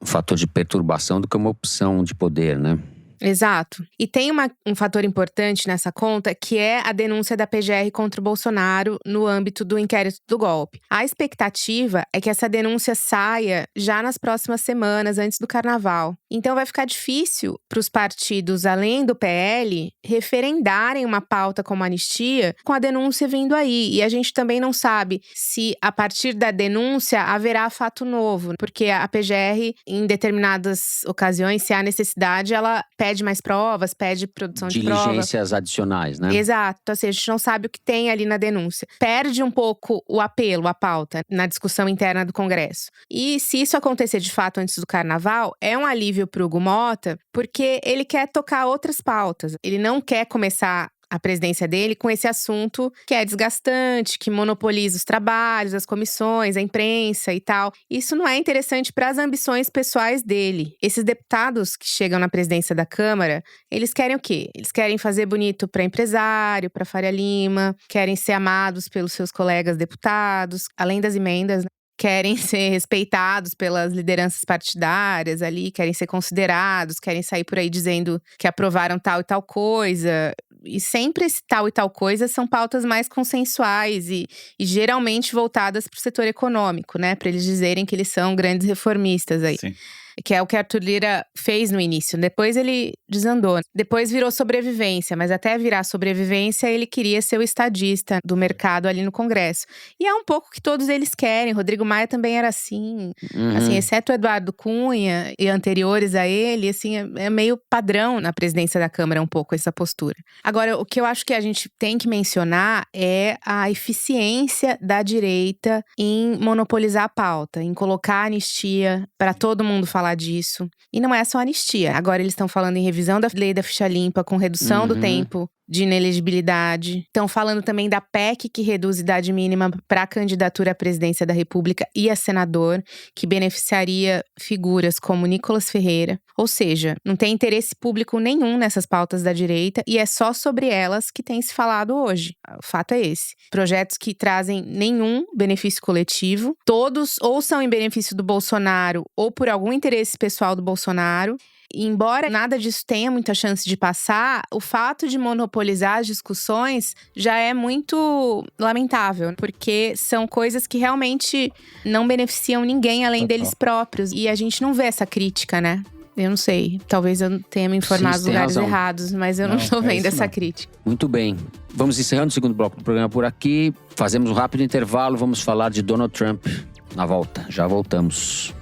fator de perturbação do que uma opção de poder, né? Exato. E tem um fator importante nessa conta, que é a denúncia da PGR contra o Bolsonaro no âmbito do inquérito do golpe. A expectativa é que essa denúncia saia já nas próximas semanas, antes do carnaval. Então vai ficar difícil para os partidos, além do PL, referendarem uma pauta como a anistia com a denúncia vindo aí. E a gente também não sabe se, a partir da denúncia, haverá fato novo. Porque a PGR, em determinadas ocasiões, se há necessidade, ela pede mais provas, pede produção de provas. Diligências adicionais, né? Exato. Então, assim, a gente não sabe o que tem ali na denúncia. Perde um pouco o apelo, a pauta, na discussão interna do Congresso. E se isso acontecer de fato antes do carnaval, é um alívio para o Hugo Motta, porque ele quer tocar outras pautas. Ele não quer começar a presidência dele com esse assunto que é desgastante, que monopoliza os trabalhos, as comissões, a imprensa e tal. Isso não é interessante para as ambições pessoais dele. Esses deputados que chegam na presidência da Câmara, eles querem o quê? Eles querem fazer bonito para empresário, para Faria Lima, querem ser amados pelos seus colegas deputados, além das emendas, né? Querem ser respeitados pelas lideranças partidárias ali, querem ser considerados, querem sair por aí dizendo que aprovaram tal e tal coisa. E sempre esse tal e tal coisa são pautas mais consensuais e geralmente voltadas para o setor econômico, né? Para eles dizerem que eles são grandes reformistas aí. Sim. Que é o que Arthur Lira fez no início. Depois ele desandou. Depois virou sobrevivência, mas até virar sobrevivência ele queria ser o estadista do mercado ali no Congresso. E é um pouco que todos eles querem. Rodrigo Maia também era assim. Assim, exceto o Eduardo Cunha e anteriores a ele, assim, é meio padrão na presidência da Câmara um pouco essa postura. Agora, o que eu acho que a gente tem que mencionar é a eficiência da direita em monopolizar a pauta, em colocar a anistia para todo mundo falar disso. E não é só anistia. Agora eles estão falando em revisão da lei da ficha limpa, com redução do tempo de inelegibilidade. Estão falando também da PEC, que reduz a idade mínima para a candidatura à presidência da República e a senador, que beneficiaria figuras como Nicolas Ferreira. Ou seja, não tem interesse público nenhum nessas pautas da direita e é só sobre elas que tem se falado hoje. O fato é esse. Projetos que trazem nenhum benefício coletivo, todos ou são em benefício do Bolsonaro ou por algum interesse pessoal do Bolsonaro. E embora nada disso tenha muita chance de passar, o fato de monopolizar as discussões já é muito lamentável, porque são coisas que realmente não beneficiam ninguém além deles próprios. E a gente não vê essa crítica, né? Eu não sei, talvez eu tenha me informado nos lugares errados, mas eu não estou vendo essa crítica. Muito bem. Vamos encerrando o segundo bloco do programa por aqui. Fazemos um rápido intervalo, vamos falar de Donald Trump na volta. Já voltamos.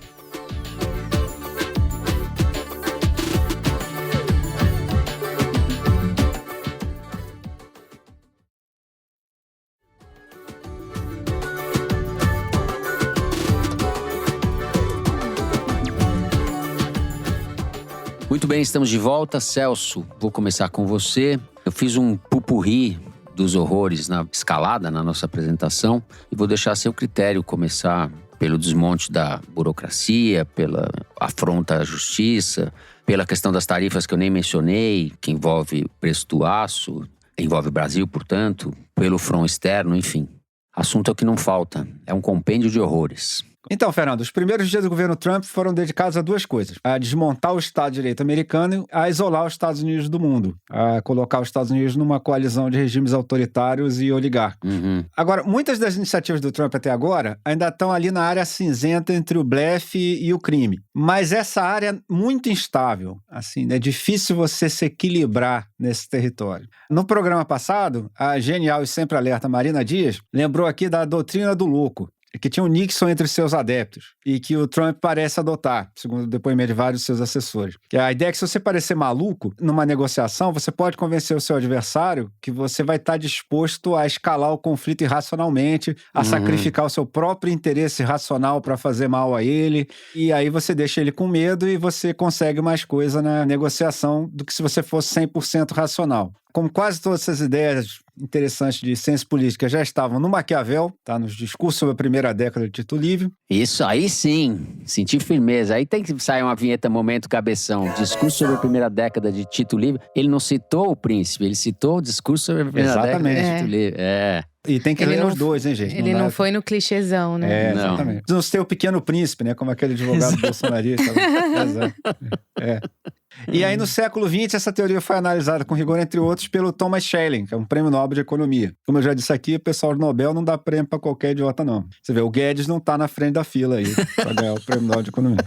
Muito bem, estamos de volta. Celso, vou começar com você. Eu fiz um pupurri dos horrores na escalada, na nossa apresentação, e vou deixar a seu critério começar pelo desmonte da burocracia, pela afronta à justiça, pela questão das tarifas que eu nem mencionei, que envolve o preço do aço, envolve o Brasil, portanto, pelo front externo, enfim. Assunto é o que não falta, é um compêndio de horrores. Então, Fernando, os primeiros dias do governo Trump foram dedicados a duas coisas: a desmontar o Estado de Direito americano, a isolar os Estados Unidos do mundo, a colocar os Estados Unidos numa coalizão de regimes autoritários e oligarcos. Agora, muitas das iniciativas do Trump até agora ainda estão ali na área cinzenta entre o blefe e o crime. Mas essa área é muito instável, assim, é difícil você se equilibrar nesse território. No programa passado, a genial e sempre alerta Marina Dias lembrou aqui da doutrina do louco. que tinha o Nixon entre seus adeptos e que o Trump parece adotar, segundo o depoimento de vários de seus assessores. Que a ideia é que se você parecer maluco numa negociação, você pode convencer o seu adversário que você vai estar disposto a escalar o conflito irracionalmente, a sacrificar o seu próprio interesse racional para fazer mal a ele, e aí você deixa ele com medo e você consegue mais coisa na negociação do que se você fosse 100% racional. Como quase todas essas ideias interessantes de ciência política já estavam no Maquiavel, tá? Nos discursos sobre a primeira década de Tito Livio. Isso aí sim, senti firmeza. Aí tem que sair uma vinheta Momento Cabeção. Discurso sobre a primeira década de Tito Livio. Ele não citou o príncipe, ele citou o discurso sobre a primeira década de Tito Livio. E tem que ler os dois, hein, gente? Ele não foi no clichêzão, né? Exatamente. Não ser o pequeno príncipe, né? Como aquele advogado bolsonarista. Exato. E aí, no século XX, essa teoria foi analisada com rigor, entre outros, pelo Thomas Schelling, que é um prêmio Nobel de Economia. Como eu já disse aqui, o pessoal do Nobel não dá prêmio pra qualquer idiota, não. Você vê, o Guedes não tá na frente da fila aí pra ganhar o prêmio Nobel de Economia.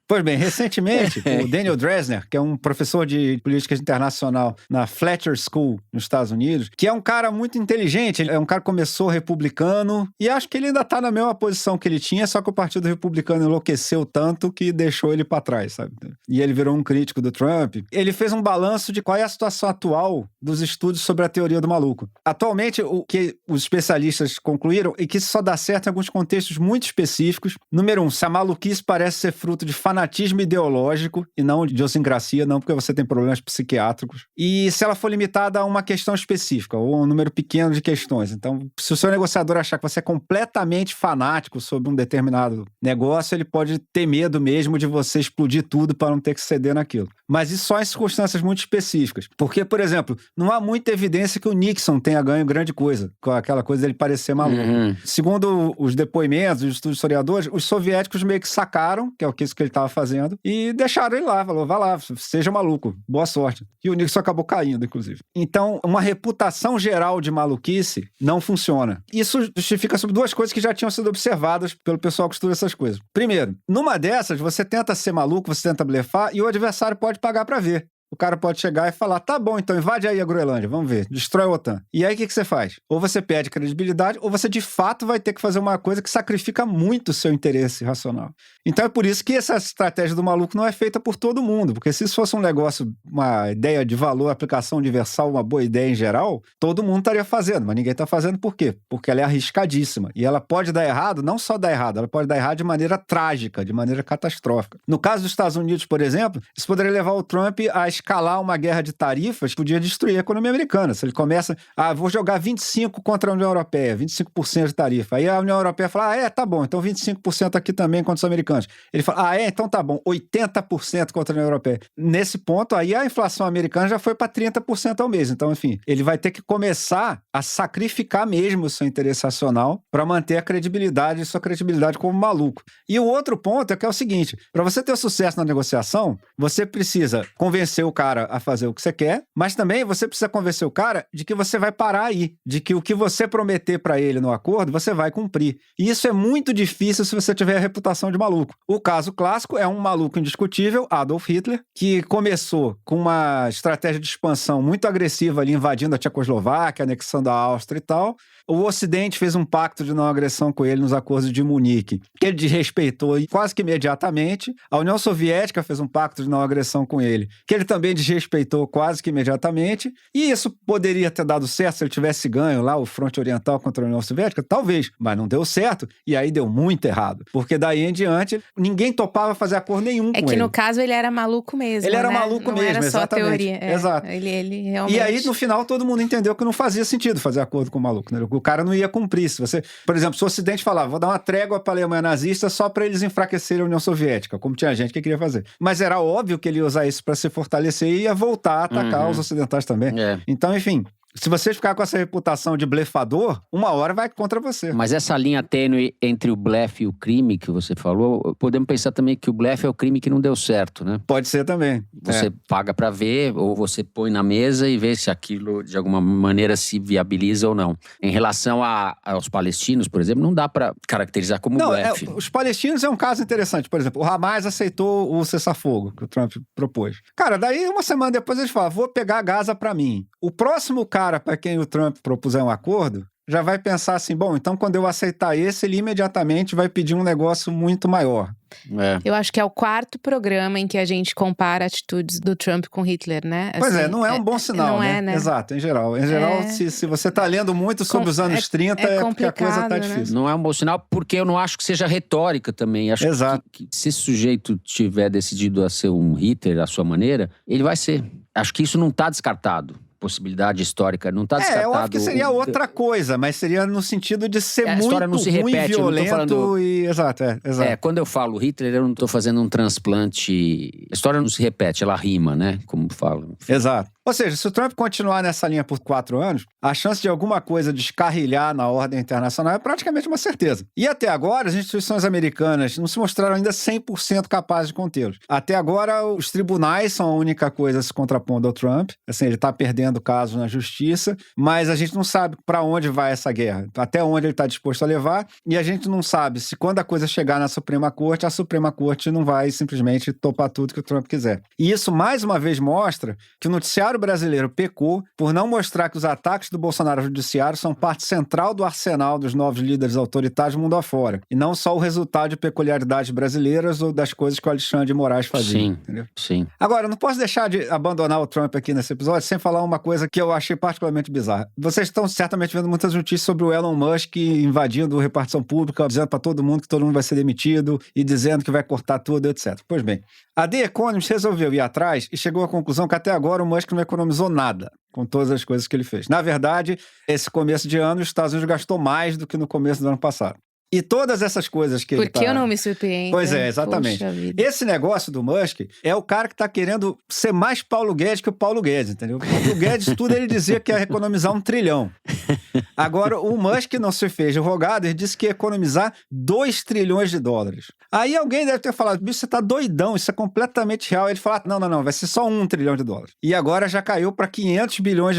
Pois bem, recentemente, o Daniel Drezner, que é um professor de política internacional na Fletcher School, nos Estados Unidos, que é um cara muito inteligente, ele é um cara que começou republicano, e acho que ele ainda tá na mesma posição que ele tinha, só que o Partido Republicano enlouqueceu tanto que deixou ele pra trás, sabe? E ele virou um crítico do Trump. Ele fez um balanço de qual é a situação atual dos estudos sobre a teoria do maluco. Atualmente, o que os especialistas concluíram é que isso só dá certo em alguns contextos muito específicos. Número 1, se a maluquice parece ser fruto de fanatismo ideológico e não de idiosincrasia, não porque você tem problemas psiquiátricos. E se ela for limitada a uma questão específica, ou a um número pequeno de questões. Então, se o seu negociador achar que você é completamente fanático sobre um determinado negócio, ele pode ter medo mesmo de você explodir tudo para não ter que ceder naquilo. Mas isso só em circunstâncias muito específicas. Porque, por exemplo, não há muita evidência que o Nixon tenha ganho grande coisa, com aquela coisa dele parecer maluco. Segundo os depoimentos, os estudos historiadores, os soviéticos meio que sacaram, que é isso que ele estava fazendo, e deixaram ele lá, falou, vai lá, seja maluco, boa sorte. E o Nixon acabou caindo, inclusive. Então, uma reputação geral de maluquice não funciona. Isso justifica sobre duas coisas que já tinham sido observadas pelo pessoal que estuda essas coisas. Primeiro, numa dessas, você tenta ser maluco, você tenta blefar, e o adversário pode pagar pra ver. O cara pode chegar e falar, tá bom, então invade aí a Groenlândia, vamos ver, destrói a OTAN. E aí o que você faz? Ou você perde credibilidade, ou você de fato vai ter que fazer uma coisa que sacrifica muito o seu interesse racional. Então é por isso que essa estratégia do maluco não é feita por todo mundo, porque se isso fosse um negócio, uma ideia de valor, aplicação universal, uma boa ideia em geral, todo mundo estaria fazendo, mas ninguém está fazendo por quê? Porque ela é arriscadíssima. E ela pode dar errado, não só dar errado, ela pode dar errado de maneira trágica, de maneira catastrófica. No caso dos Estados Unidos, por exemplo, isso poderia levar o Trump a escalar uma guerra de tarifas, podia destruir a economia americana. Se ele começa, vou jogar 25 contra a União Europeia, 25% de tarifa. Aí a União Europeia fala, tá bom, então 25% aqui também contra os americanos. Ele fala, então tá bom, 80% contra a União Europeia. Nesse ponto, aí a inflação americana já foi para 30% ao mês. Então, enfim, ele vai ter que começar a sacrificar mesmo o seu interesse racional para manter a credibilidade e sua credibilidade como maluco. E o outro ponto é que é o seguinte, para você ter sucesso na negociação, você precisa convencer o cara a fazer o que você quer, mas também você precisa convencer o cara de que você vai parar aí, de que o que você prometer para ele no acordo, você vai cumprir. E isso é muito difícil se você tiver a reputação de maluco. O caso clássico é um maluco indiscutível, Adolf Hitler, que começou com uma estratégia de expansão muito agressiva ali, invadindo a Tchecoslováquia, anexando a Áustria e tal. O Ocidente fez um pacto de não agressão com ele nos acordos de Munique, que ele desrespeitou quase que imediatamente. A União Soviética fez um pacto de não agressão com ele, que ele também desrespeitou quase que imediatamente. E isso poderia ter dado certo se ele tivesse ganho lá o fronte oriental contra a União Soviética? Talvez, mas não deu certo. E aí deu muito errado. Porque daí em diante, ninguém topava fazer acordo nenhum com ele. É que no caso ele era maluco mesmo, Ele era né? maluco não mesmo, era só exatamente. Teoria. Exato. Ele realmente... E aí, no final, todo mundo entendeu que não fazia sentido fazer acordo com o maluco, né? O cara não ia cumprir. Se você, por exemplo, se o Ocidente falava, vou dar uma trégua para a Alemanha nazista só para eles enfraquecerem a União Soviética, como tinha gente que queria fazer. Mas era óbvio que ele ia usar isso para se fortalecer e ia voltar a atacar os ocidentais também. Então, enfim... Se você ficar com essa reputação de blefador, uma hora vai contra você. Mas essa linha tênue entre o blefe e o crime que você falou, podemos pensar também que o blefe é o crime que não deu certo, né? Pode ser também. Você paga pra ver, ou você põe na mesa e vê se aquilo de alguma maneira se viabiliza ou não. Em relação aos palestinos, por exemplo, não dá pra caracterizar como blefe. Os palestinos é um caso interessante. Por exemplo, o Hamas aceitou o cessar-fogo que o Trump propôs. Cara, daí uma semana depois eles falam, vou pegar Gaza pra mim. O próximo cara para quem o Trump propuser um acordo, já vai pensar assim, bom, então quando eu aceitar esse, ele imediatamente vai pedir um negócio muito maior. Eu acho que é o 4º programa em que a gente compara atitudes do Trump com Hitler, né? Pois Assim, não é um bom sinal, não né? É, né? Exato, em geral. Em geral, se você tá lendo muito sobre os anos 30, é porque a coisa tá difícil. Não é um bom sinal, porque eu não acho que seja retórica também. Acho que se esse sujeito tiver decidido a ser um Hitler à sua maneira, ele vai ser. Acho que isso não tá descartado. Possibilidade histórica não está descartado. Eu acho que seria outra coisa, mas seria no sentido de ser muito história não se ruim, repete, violento eu não tô falando... Exato. Quando eu falo Hitler, eu não estou fazendo um transplante... A história não se repete, ela rima, né? Como falam. Exato. Ou seja, se o Trump continuar nessa linha por 4 anos, a chance de alguma coisa descarrilhar na ordem internacional é praticamente uma certeza. E até agora, as instituições americanas não se mostraram ainda 100% capazes de contê-los. Até agora, os tribunais são a única coisa se contrapondo ao Trump. Assim, ele está perdendo o caso na justiça, mas a gente não sabe para onde vai essa guerra, até onde ele está disposto a levar, e a gente não sabe se quando a coisa chegar na Suprema Corte, a Suprema Corte não vai simplesmente topar tudo que o Trump quiser. E isso, mais uma vez, mostra que o noticiário brasileiro pecou por não mostrar que os ataques do Bolsonaro ao judiciário são parte central do arsenal dos novos líderes autoritários mundo afora, e não só o resultado de peculiaridades brasileiras ou das coisas que o Alexandre de Moraes fazia. Sim, entendeu? Sim. Agora, eu não posso deixar de abandonar o Trump aqui nesse episódio sem falar uma coisa que eu achei particularmente bizarra. Vocês estão certamente vendo muitas notícias sobre o Elon Musk invadindo repartição pública, dizendo para todo mundo que todo mundo vai ser demitido e dizendo que vai cortar tudo, etc. Pois bem, a The Economist resolveu ir atrás e chegou à conclusão que até agora o Musk não economizou nada com todas as coisas que ele fez. Na verdade, esse começo de ano, os Estados Unidos gastou mais do que no começo do ano passado. E todas essas coisas que ele tá... Porque eu não me surpreendo. Pois é, exatamente. Esse negócio do Musk é o cara que tá querendo ser mais Paulo Guedes que o Paulo Guedes, entendeu? Porque o Guedes, tudo ele dizia que ia economizar $1 trilhão. Agora, o Musk não se fez de rogado, ele disse que ia economizar $2 trilhões. Aí alguém deve ter falado, bicho, você tá doidão, isso é completamente real. Ele falou, não, vai ser só $1 trilhão. E agora já caiu para $500 bilhões.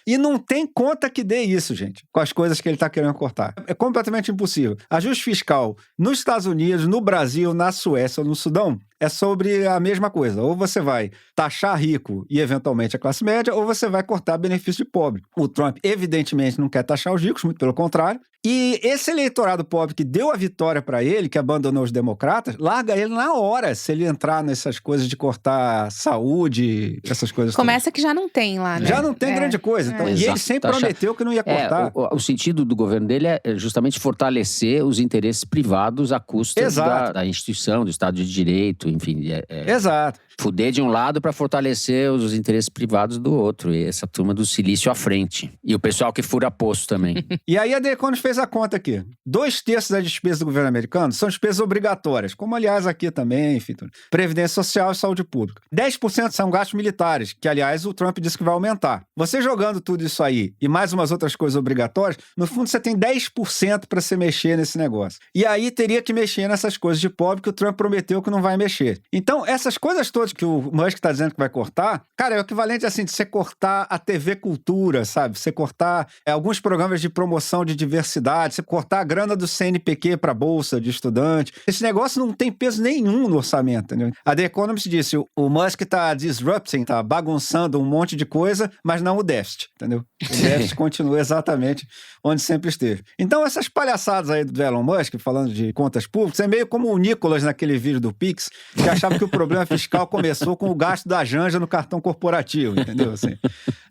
E não tem conta que dê isso, gente, com as coisas que ele tá querendo cortar. É completamente impossível. Ajuste fiscal nos Estados Unidos, no Brasil, na Suécia ou no Sudão é sobre a mesma coisa. Ou você vai taxar rico e, eventualmente, a classe média, ou você vai cortar benefício de pobre. O Trump, evidentemente, não quer taxar os ricos, muito pelo contrário. E esse eleitorado pobre que deu a vitória para ele, que abandonou os democratas, larga ele na hora se ele entrar nessas coisas de cortar saúde, essas coisas. Começa todas. Que já não tem lá, né? Já não tem grande coisa. Então, e ele sempre prometeu que não ia cortar. O sentido do governo dele é justamente fortalecer os interesses privados à custa da instituição, do Estado de Direito, enfim. Exato. Fuder de um lado para fortalecer os interesses privados do outro. E essa turma do silício à frente. E o pessoal que fura poço também. E aí a The Economist fez a conta aqui. 2/3 das despesas do governo americano são despesas obrigatórias, como aliás aqui também, enfim, previdência social e saúde pública. 10% são gastos militares, que aliás o Trump disse que vai aumentar. Você jogando tudo isso aí e mais umas outras coisas obrigatórias, no fundo você tem 10% para se mexer nesse negócio. E aí teria que mexer nessas coisas de pobre que o Trump prometeu que não vai mexer. Então essas coisas todas que o Musk está dizendo que vai cortar, cara, é o equivalente assim de você cortar a TV Cultura, sabe? Você cortar alguns programas de promoção de diversidade, você cortar a grana do CNPq para bolsa de estudante. Esse negócio não tem peso nenhum no orçamento, entendeu? A The Economist disse, o Musk está disrupting, está bagunçando um monte de coisa, mas não o déficit, entendeu? O déficit continua exatamente onde sempre esteve. Então essas palhaçadas aí do Elon Musk, falando de contas públicas, é meio como o Nicolas naquele vídeo do Pix, que achava que o problema fiscal começou com o gasto da Janja no cartão corporativo, entendeu? Assim,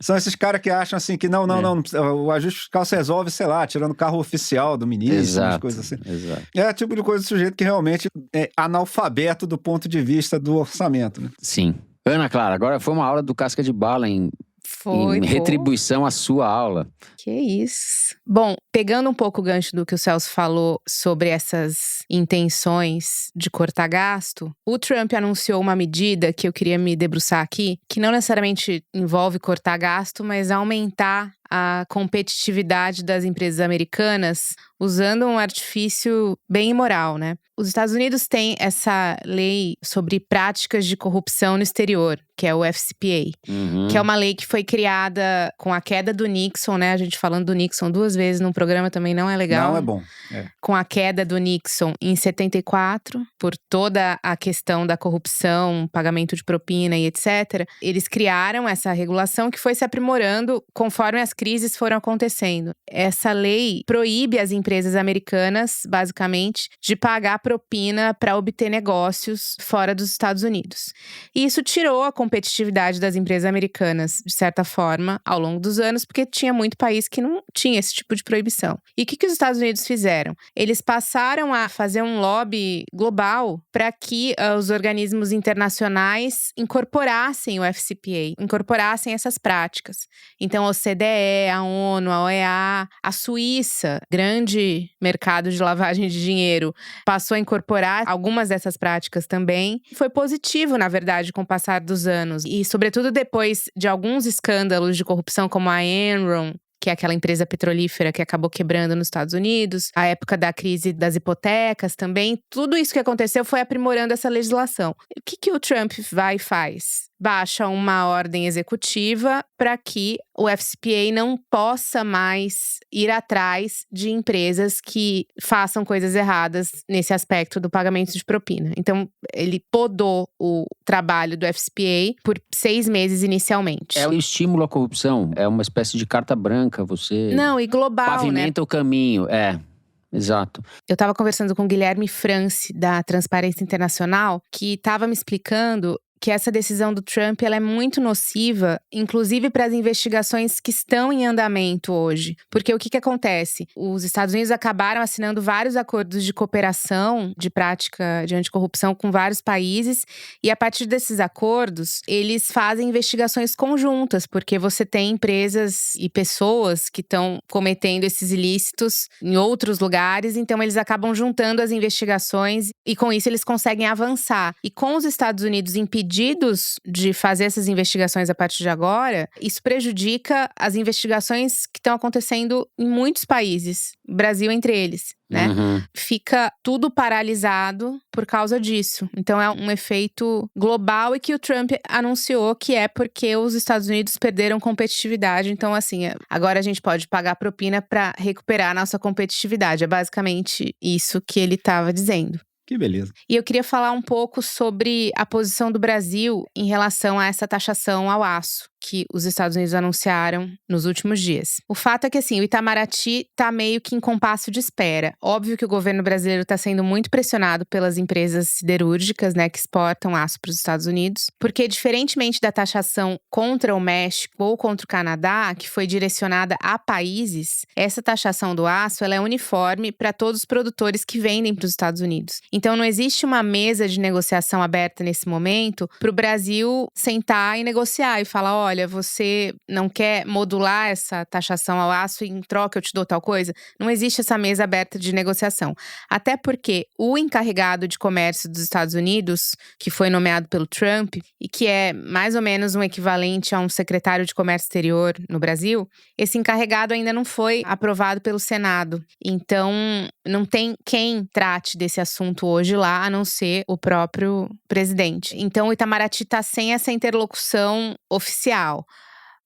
são esses caras que acham assim que não, o ajuste fiscal se resolve, sei lá, tirando o carro oficial do ministro, umas coisas assim. Exato. É o tipo de coisa do sujeito que realmente é analfabeto do ponto de vista do orçamento, né? Sim. Ana Clara, agora foi uma aula do Casca de Bala em retribuição à sua aula. Que isso. Bom, pegando um pouco o gancho do que o Celso falou sobre essas intenções de cortar gasto, o Trump anunciou uma medida que eu queria me debruçar aqui, que não necessariamente envolve cortar gasto, mas aumentar a competitividade das empresas americanas usando um artifício bem imoral, né? Os Estados Unidos têm essa lei sobre práticas de corrupção no exterior, que é o FCPA, que é uma lei que foi criada com a queda do Nixon, né? A gente falando do Nixon 2 vezes num programa também não é legal. Não é bom. Com a queda do Nixon em 74, por toda a questão da corrupção, pagamento de propina e etc., eles criaram essa regulação que foi se aprimorando conforme as crises foram acontecendo. Essa lei proíbe as empresas americanas, basicamente, de pagar propina para obter negócios fora dos Estados Unidos. E isso tirou a competitividade das empresas americanas, de certa forma, ao longo dos anos, porque tinha muito país que não tinha esse tipo de proibição. E o que os Estados Unidos fizeram? Eles passaram a fazer um lobby global para que os organismos internacionais incorporassem o FCPA, incorporassem essas práticas. Então, a OCDE, a ONU, a OEA, a Suíça, grande mercado de lavagem de dinheiro, passou a incorporar algumas dessas práticas também. Foi positivo, na verdade, com o passar dos anos. E, sobretudo, depois de alguns escândalos de corrupção, como a Enron, que é aquela empresa petrolífera que acabou quebrando nos Estados Unidos, a época da crise das hipotecas também, tudo isso que aconteceu foi aprimorando essa legislação. O que o Trump vai e faz? Baixa uma ordem executiva para que o FCPA não possa mais ir atrás de empresas que façam coisas erradas nesse aspecto do pagamento de propina. Então, ele podou o trabalho do FCPA por 6 meses inicialmente. É um estímulo à corrupção, é uma espécie de carta branca, você Não, e global, pavimenta o caminho, exato. Eu estava conversando com o Guilherme France, da Transparência Internacional, que estava me explicando que essa decisão do Trump ela é muito nociva, inclusive para as investigações que estão em andamento hoje. Porque o que acontece? Os Estados Unidos acabaram assinando vários acordos de cooperação, de prática de anticorrupção com vários países, e a partir desses acordos, eles fazem investigações conjuntas, porque você tem empresas e pessoas que estão cometendo esses ilícitos em outros lugares, então eles acabam juntando as investigações e com isso eles conseguem avançar. E com os Estados Unidos impedidos de fazer essas investigações a partir de agora, isso prejudica as investigações que estão acontecendo em muitos países, Brasil entre eles, né? Uhum. Fica tudo paralisado por causa disso. Então é um efeito global e que o Trump anunciou que é porque os Estados Unidos perderam competitividade. Então, assim, agora a gente pode pagar propina para recuperar a nossa competitividade. É basicamente isso que ele estava dizendo. Que beleza. E eu queria falar um pouco sobre a posição do Brasil em relação a essa taxação ao aço que os Estados Unidos anunciaram nos últimos dias. O fato é que, assim, o Itamaraty tá meio que em compasso de espera. Óbvio que o governo brasileiro tá sendo muito pressionado pelas empresas siderúrgicas, né, que exportam aço para os Estados Unidos, porque diferentemente da taxação contra o México ou contra o Canadá, que foi direcionada a países, essa taxação do aço, ela é uniforme para todos os produtores que vendem para os Estados Unidos. Então, não existe uma mesa de negociação aberta nesse momento para o Brasil sentar e negociar e falar, olha, você não quer modular essa taxação ao aço e em troca eu te dou tal coisa? Não existe essa mesa aberta de negociação. Até porque o encarregado de comércio dos Estados Unidos, que foi nomeado pelo Trump e que é mais ou menos um equivalente a um secretário de comércio exterior no Brasil, esse encarregado ainda não foi aprovado pelo Senado. Então, não tem quem trate desse assunto hoje lá, a não ser o próprio presidente. Então, o Itamaraty está sem essa interlocução oficial.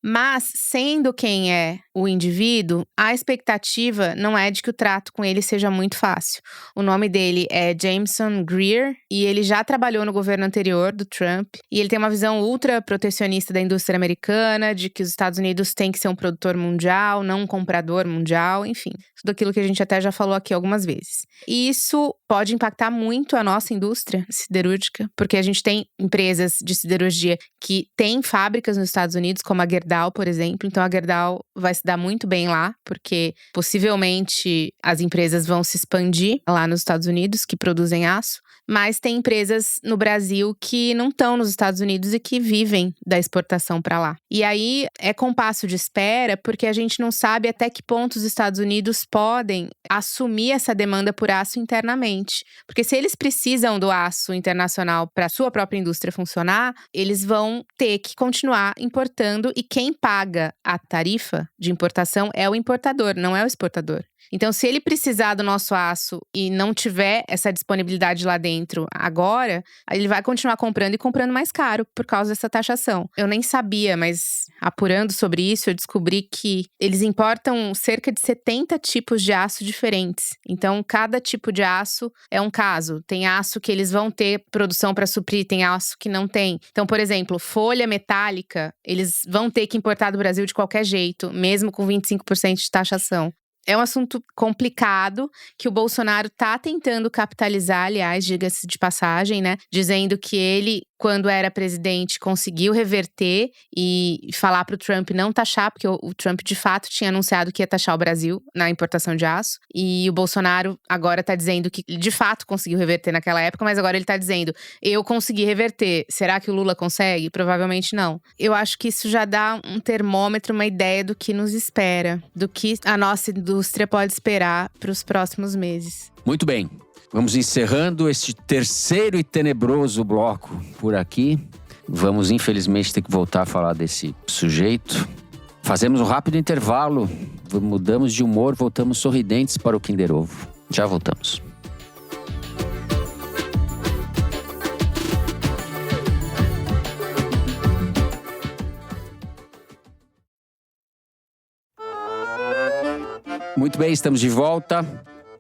Mas, sendo quem é o indivíduo, a expectativa não é de que o trato com ele seja muito fácil. O nome dele é Jameson Greer e ele já trabalhou no governo anterior do Trump. E ele tem uma visão ultra protecionista da indústria americana, de que os Estados Unidos têm que ser um produtor mundial, não um comprador mundial, enfim. Tudo aquilo que a gente até já falou aqui algumas vezes. E isso pode impactar muito a nossa indústria siderúrgica, porque a gente tem empresas de siderurgia que têm fábricas nos Estados Unidos, como a Gerdau, por exemplo. Então, a Gerdau vai se dar muito bem lá, porque possivelmente as empresas vão se expandir lá nos Estados Unidos, que produzem aço. Mas tem empresas no Brasil que não estão nos Estados Unidos e que vivem da exportação para lá. E aí é compasso de espera, porque a gente não sabe até que ponto os Estados Unidos podem assumir essa demanda por aço internamente. Porque se eles precisam do aço internacional para a sua própria indústria funcionar, eles vão ter que continuar importando e quem paga a tarifa de importação é o importador, não é o exportador. Então, se ele precisar do nosso aço e não tiver essa disponibilidade lá dentro agora, ele vai continuar comprando e comprando mais caro por causa dessa taxação. Eu nem sabia, mas apurando sobre isso, eu descobri que eles importam cerca de 70 tipos de aço diferentes. Então, cada tipo de aço é um caso. Tem aço que eles vão ter produção para suprir, tem aço que não tem. Então, por exemplo, folha metálica, eles vão ter que importar do Brasil de qualquer jeito, mesmo com 25% de taxação. É um assunto complicado que o Bolsonaro tá tentando capitalizar, aliás, diga-se de passagem, né? Dizendo que ele, quando era presidente, conseguiu reverter e falar pro Trump não taxar, porque o Trump, de fato, tinha anunciado que ia taxar o Brasil na importação de aço. E o Bolsonaro agora tá dizendo que, de fato, conseguiu reverter naquela época, mas agora ele tá dizendo, eu consegui reverter. Será que o Lula consegue? Provavelmente não. Eu acho que isso já dá um termômetro, uma ideia do que nos espera, do que a nossa indústria pode esperar para os próximos meses. Muito bem. Vamos encerrando este terceiro e tenebroso bloco por aqui. Vamos, infelizmente, ter que voltar a falar desse sujeito. Fazemos um rápido intervalo. Mudamos de humor, voltamos sorridentes para o Kinder Ovo. Já voltamos. Muito bem, estamos de volta.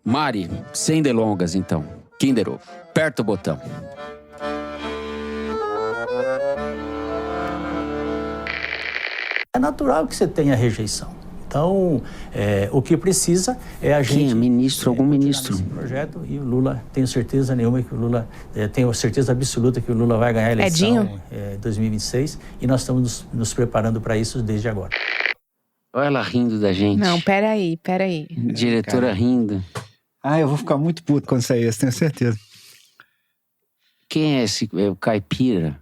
Mari, sem delongas então. Kinder Ovo, aperta o botão. É natural que você tenha rejeição. Então, o que precisa é a gente… Quem é ministro? Algum ministro? Esse projeto, e o Lula, tenho certeza nenhuma que o Lula… tenho certeza absoluta que o Lula vai ganhar a eleição em 2026. E nós estamos nos preparando para isso desde agora. Olha ela rindo da gente. Não, peraí. Diretora rindo. Eu vou ficar muito puto quando sair esse, tenho certeza. Quem é esse? É o caipira?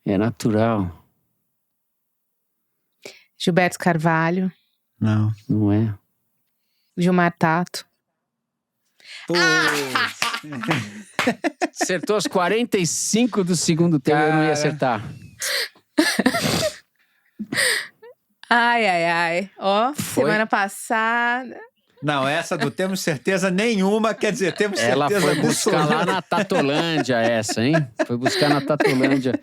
É natural. Gilberto Carvalho. Não. Não é? Gilmar Tato. Acertou os 45 do segundo tempo, eu não ia acertar. Ai. Ó, semana passada… Não, essa do temos certeza nenhuma, quer dizer, temos certeza Ela foi buscar lá na Tatolândia essa, hein? Foi buscar na Tatolândia.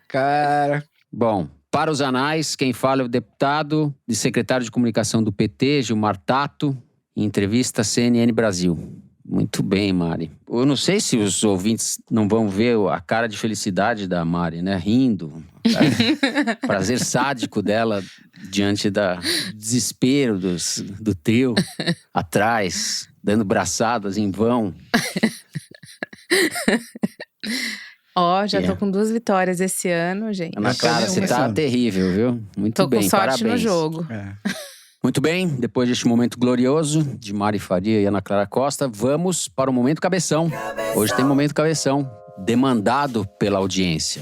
Cara… Bom, para os anais, quem fala é o deputado e secretário de comunicação do PT, Gilmar Tato, em entrevista à CNN Brasil. Muito bem, Mari. Eu não sei se os ouvintes não vão ver a cara de felicidade da Mari, né? Rindo. Prazer sádico dela diante do desespero do trio atrás, dando braçadas em vão. Já tô com 2 vitórias esse ano, gente. Ana Clara, você tá terrível, viu? Muito bem, tô com sorte parabéns. no jogo. Muito bem, depois deste momento glorioso de Mari Faria e Ana Clara Costa, vamos para o Momento Cabeção. Hoje tem Momento Cabeção, demandado pela audiência.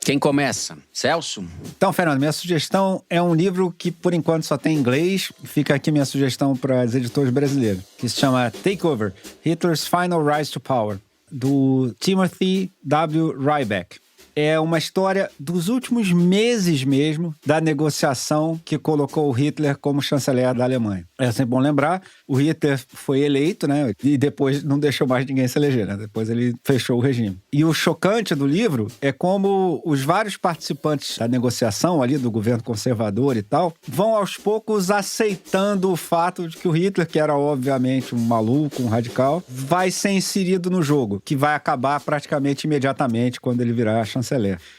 Quem começa? Celso? Então, Fernando, minha sugestão é um livro que, por enquanto, só tem em inglês. Fica aqui minha sugestão para os editores brasileiros, que se chama Takeover, Hitler's Final Rise to Power, do Timothy W. Ryback. É uma história dos últimos meses mesmo da negociação que colocou o Hitler como chanceler da Alemanha. É sempre bom lembrar, o Hitler foi eleito, né? E depois não deixou mais ninguém se eleger, né? Depois ele fechou o regime. E o chocante do livro é como os vários participantes da negociação ali, do governo conservador e tal, vão aos poucos aceitando o fato de que o Hitler, que era obviamente um maluco, um radical, vai ser inserido no jogo, que vai acabar praticamente imediatamente quando ele virar chanceler.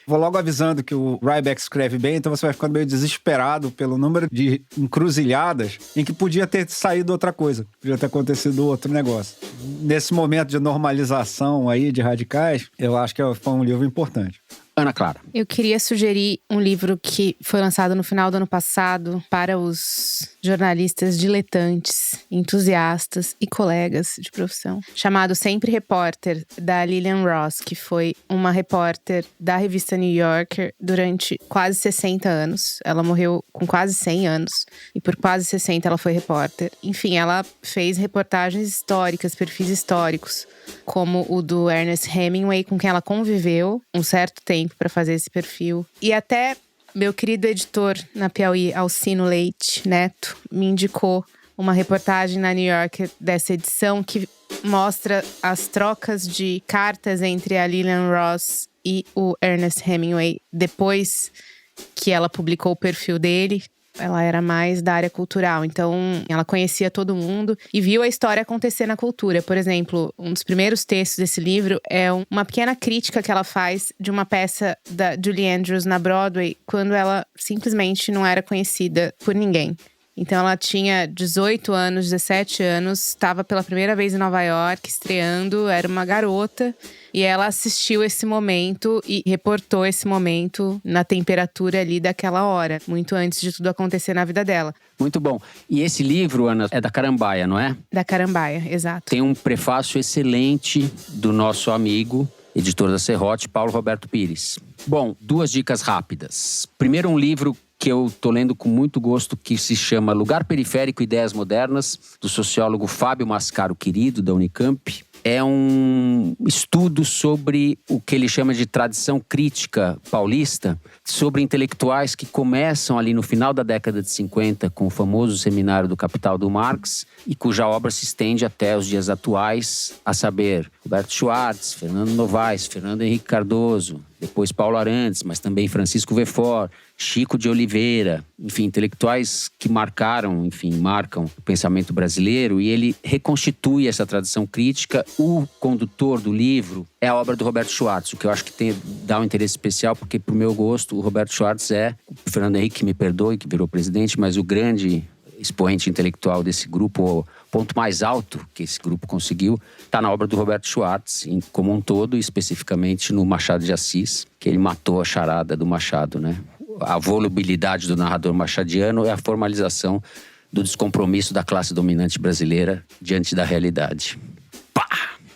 Vou logo avisando que o Ryback escreve bem, então você vai ficando meio desesperado pelo número de encruzilhadas em que podia ter saído outra coisa, podia ter acontecido outro negócio. Nesse momento de normalização aí de radicais, eu acho que foi um livro importante. Ana Clara. Eu queria sugerir um livro que foi lançado no final do ano passado para os jornalistas diletantes, entusiastas e colegas de profissão, chamado Sempre Repórter, da Lillian Ross, que foi uma repórter da revista New Yorker durante quase 60 anos. Ela morreu com quase 100 anos e por quase 60 ela foi repórter. Enfim, ela fez reportagens históricas, perfis históricos, como o do Ernest Hemingway, com quem ela conviveu um certo tempo para fazer esse perfil. E até meu querido editor na Piauí, Alcino Leite Neto, me indicou uma reportagem na New Yorker dessa edição que mostra as trocas de cartas entre a Lillian Ross e o Ernest Hemingway depois que ela publicou o perfil dele. Ela era mais da área cultural, então ela conhecia todo mundo e viu a história acontecer na cultura. Por exemplo, um dos primeiros textos desse livro é uma pequena crítica que ela faz de uma peça da Julie Andrews na Broadway, quando ela simplesmente não era conhecida por ninguém. Então ela tinha 18 anos, 17 anos, estava pela primeira vez em Nova York, estreando, era uma garota. E ela assistiu esse momento e reportou esse momento na temperatura ali daquela hora, muito antes de tudo acontecer na vida dela. Muito bom. E esse livro, Ana, é da Carambaia, não é? Da Carambaia, exato. Tem um prefácio excelente do nosso amigo, editor da Serrote, Paulo Roberto Pires. Bom, 2 dicas rápidas. Primeiro, um livro que eu tô lendo com muito gosto, que se chama Lugar Periférico, Ideias Modernas, do sociólogo Fábio Mascaro Querido, da Unicamp. É um estudo sobre o que ele chama de tradição crítica paulista, sobre intelectuais que começam ali no final da década de 50 com o famoso Seminário do Capital do Marx e cuja obra se estende até os dias atuais, a saber, Roberto Schwartz, Fernando Novaes, Fernando Henrique Cardoso, depois Paulo Arantes, mas também Francisco Verfort, Chico de Oliveira, enfim, intelectuais que marcam o pensamento brasileiro, e ele reconstitui essa tradição crítica. O condutor do livro é a obra do Roberto Schwartz, o que eu acho que dá um interesse especial, porque, pro meu gosto, o Roberto Schwartz é, o Fernando Henrique, que me perdoe, que virou presidente, mas o grande expoente intelectual desse grupo, o ponto mais alto que esse grupo conseguiu, está na obra do Roberto Schwartz, como um todo, e especificamente no Machado de Assis, que ele matou a charada do Machado, né? A volubilidade do narrador machadiano é a formalização do descompromisso da classe dominante brasileira diante da realidade. Pá!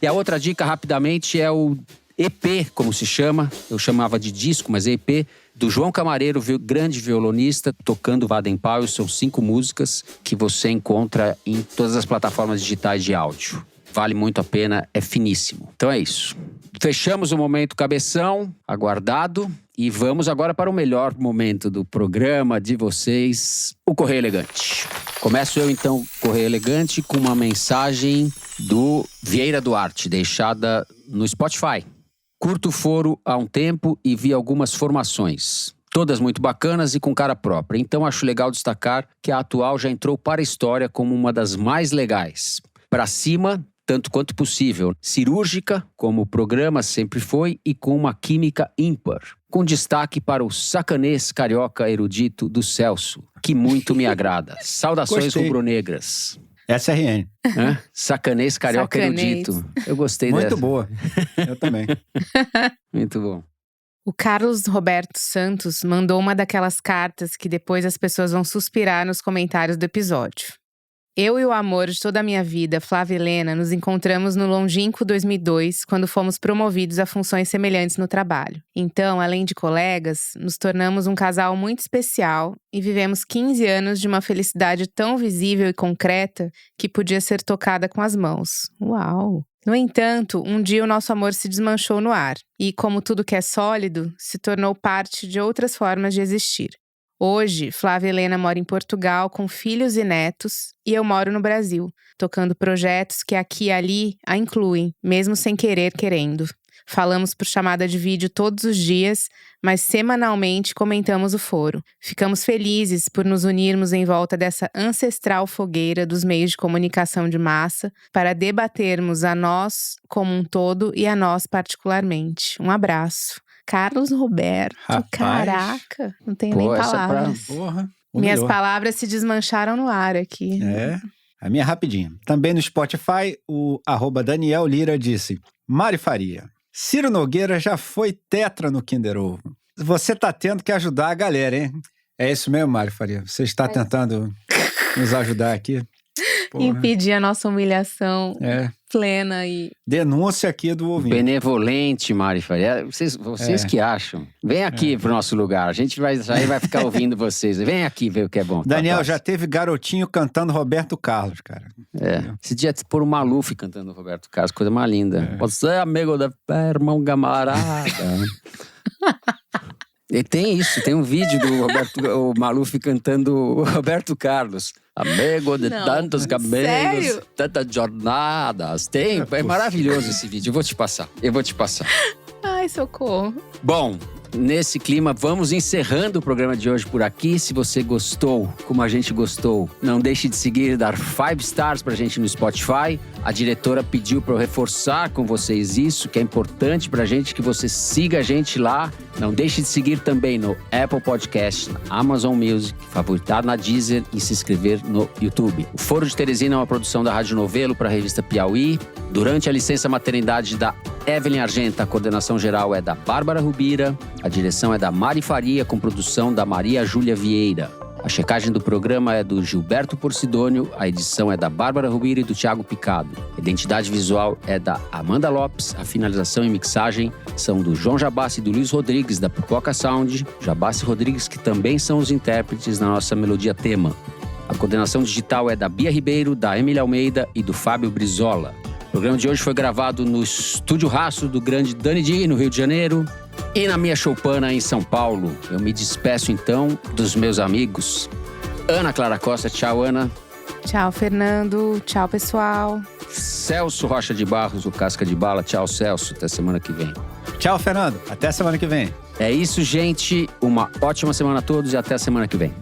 E a outra dica, rapidamente, é o EP, como se chama, eu chamava de disco, mas é EP, do João Camareiro, grande violonista, tocando Baden Powell. São 5 músicas que você encontra em todas as plataformas digitais de áudio. Vale muito a pena, é finíssimo. Então é isso. Fechamos o momento cabeção, aguardado. E vamos agora para o melhor momento do programa de vocês, o Correio Elegante. Começo eu, então, Correio Elegante, com uma mensagem do Vieira Duarte, deixada no Spotify. Curto o foro há um tempo e vi algumas formações. Todas muito bacanas e com cara própria. Então acho legal destacar que a atual já entrou para a história como uma das mais legais. Pra cima, tanto quanto possível. Cirúrgica, como o programa sempre foi, e com uma química ímpar. Com destaque para o sacanês carioca erudito do Celso, que muito me agrada. Saudações rubro-negras. SRN. Sacanês carioca erudito. Eu gostei dessa. Muito boa. Eu também. Muito bom. O Carlos Roberto Santos mandou uma daquelas cartas que depois as pessoas vão suspirar nos comentários do episódio. Eu e o amor de toda a minha vida, Flávia Helena, nos encontramos no longínquo 2002, quando fomos promovidos a funções semelhantes no trabalho. Então, além de colegas, nos tornamos um casal muito especial e vivemos 15 anos de uma felicidade tão visível e concreta que podia ser tocada com as mãos. Uau! No entanto, um dia o nosso amor se desmanchou no ar e, como tudo que é sólido, se tornou parte de outras formas de existir. Hoje, Flávia Helena mora em Portugal com filhos e netos e eu moro no Brasil, tocando projetos que aqui e ali a incluem, mesmo sem querer querendo. Falamos por chamada de vídeo todos os dias, mas semanalmente comentamos o foro. Ficamos felizes por nos unirmos em volta dessa ancestral fogueira dos meios de comunicação de massa para debatermos a nós como um todo e a nós particularmente. Um abraço. Carlos Roberto, rapaz, caraca, não tenho nem palavras. Minhas palavras se desmancharam no ar aqui. A minha rapidinho. Também no Spotify, o @Daniel Lira disse: Mari Faria, Ciro Nogueira já foi tetra no Kinder Ovo. Você tá tendo que ajudar a galera, hein? É isso mesmo, Mari Faria? Você está tentando nos ajudar aqui? Porra. Impedir a nossa humilhação plena e... Denúncia aqui do ouvinte. Benevolente, Mari Faria. Vocês que acham. Vem aqui pro nosso lugar. A gente vai ficar ouvindo vocês. Vem aqui ver o que é bom. Daniel, já teve garotinho cantando Roberto Carlos, cara. Esse dia por o Maluf cantando Roberto Carlos, coisa mais linda. Você é amigo da irmão camarada. E tem isso, tem um vídeo do o Maluf cantando o Roberto Carlos. Amigo de Não, tantos caminhos, sério? tantas jornadas. É maravilhoso esse vídeo. Eu vou te passar. Ai, socorro. Bom, nesse clima, vamos encerrando o programa de hoje por aqui. Se você gostou, como a gente gostou, não deixe de seguir e dar 5 stars pra gente no Spotify. A diretora pediu para eu reforçar com vocês isso, que é importante pra gente que você siga a gente lá. Não deixe de seguir também no Apple Podcast, na Amazon Music, favoritar na Deezer e se inscrever no YouTube. O Foro de Teresina é uma produção da Rádio Novelo para a revista Piauí. Durante a licença maternidade da Evelyn Argenta, a coordenação geral é da Bárbara Rubira, a direção é da Mari Faria, com produção da Maria Júlia Vieira. A checagem do programa é do Gilberto Porcidônio, a edição é da Bárbara Rubira e do Thiago Picado. A identidade visual é da Amanda Lopes, a finalização e mixagem são do João Jabassi e do Luiz Rodrigues, da Pipoca Sound. Jabassi e Rodrigues, que também são os intérpretes na nossa melodia tema. A coordenação digital é da Bia Ribeiro, da Emília Almeida e do Fábio Brizola. O programa de hoje foi gravado no Estúdio Rastro do grande Dani Di, no Rio de Janeiro, e na minha choupana em São Paulo. Eu me despeço então dos meus amigos. Ana Clara Costa, tchau Ana. Tchau, Fernando. Tchau, pessoal. Celso Rocha de Barros, o Casca de Bala. Tchau, Celso. Até semana que vem. Tchau, Fernando. Até semana que vem. É isso, gente. Uma ótima semana a todos e até a semana que vem.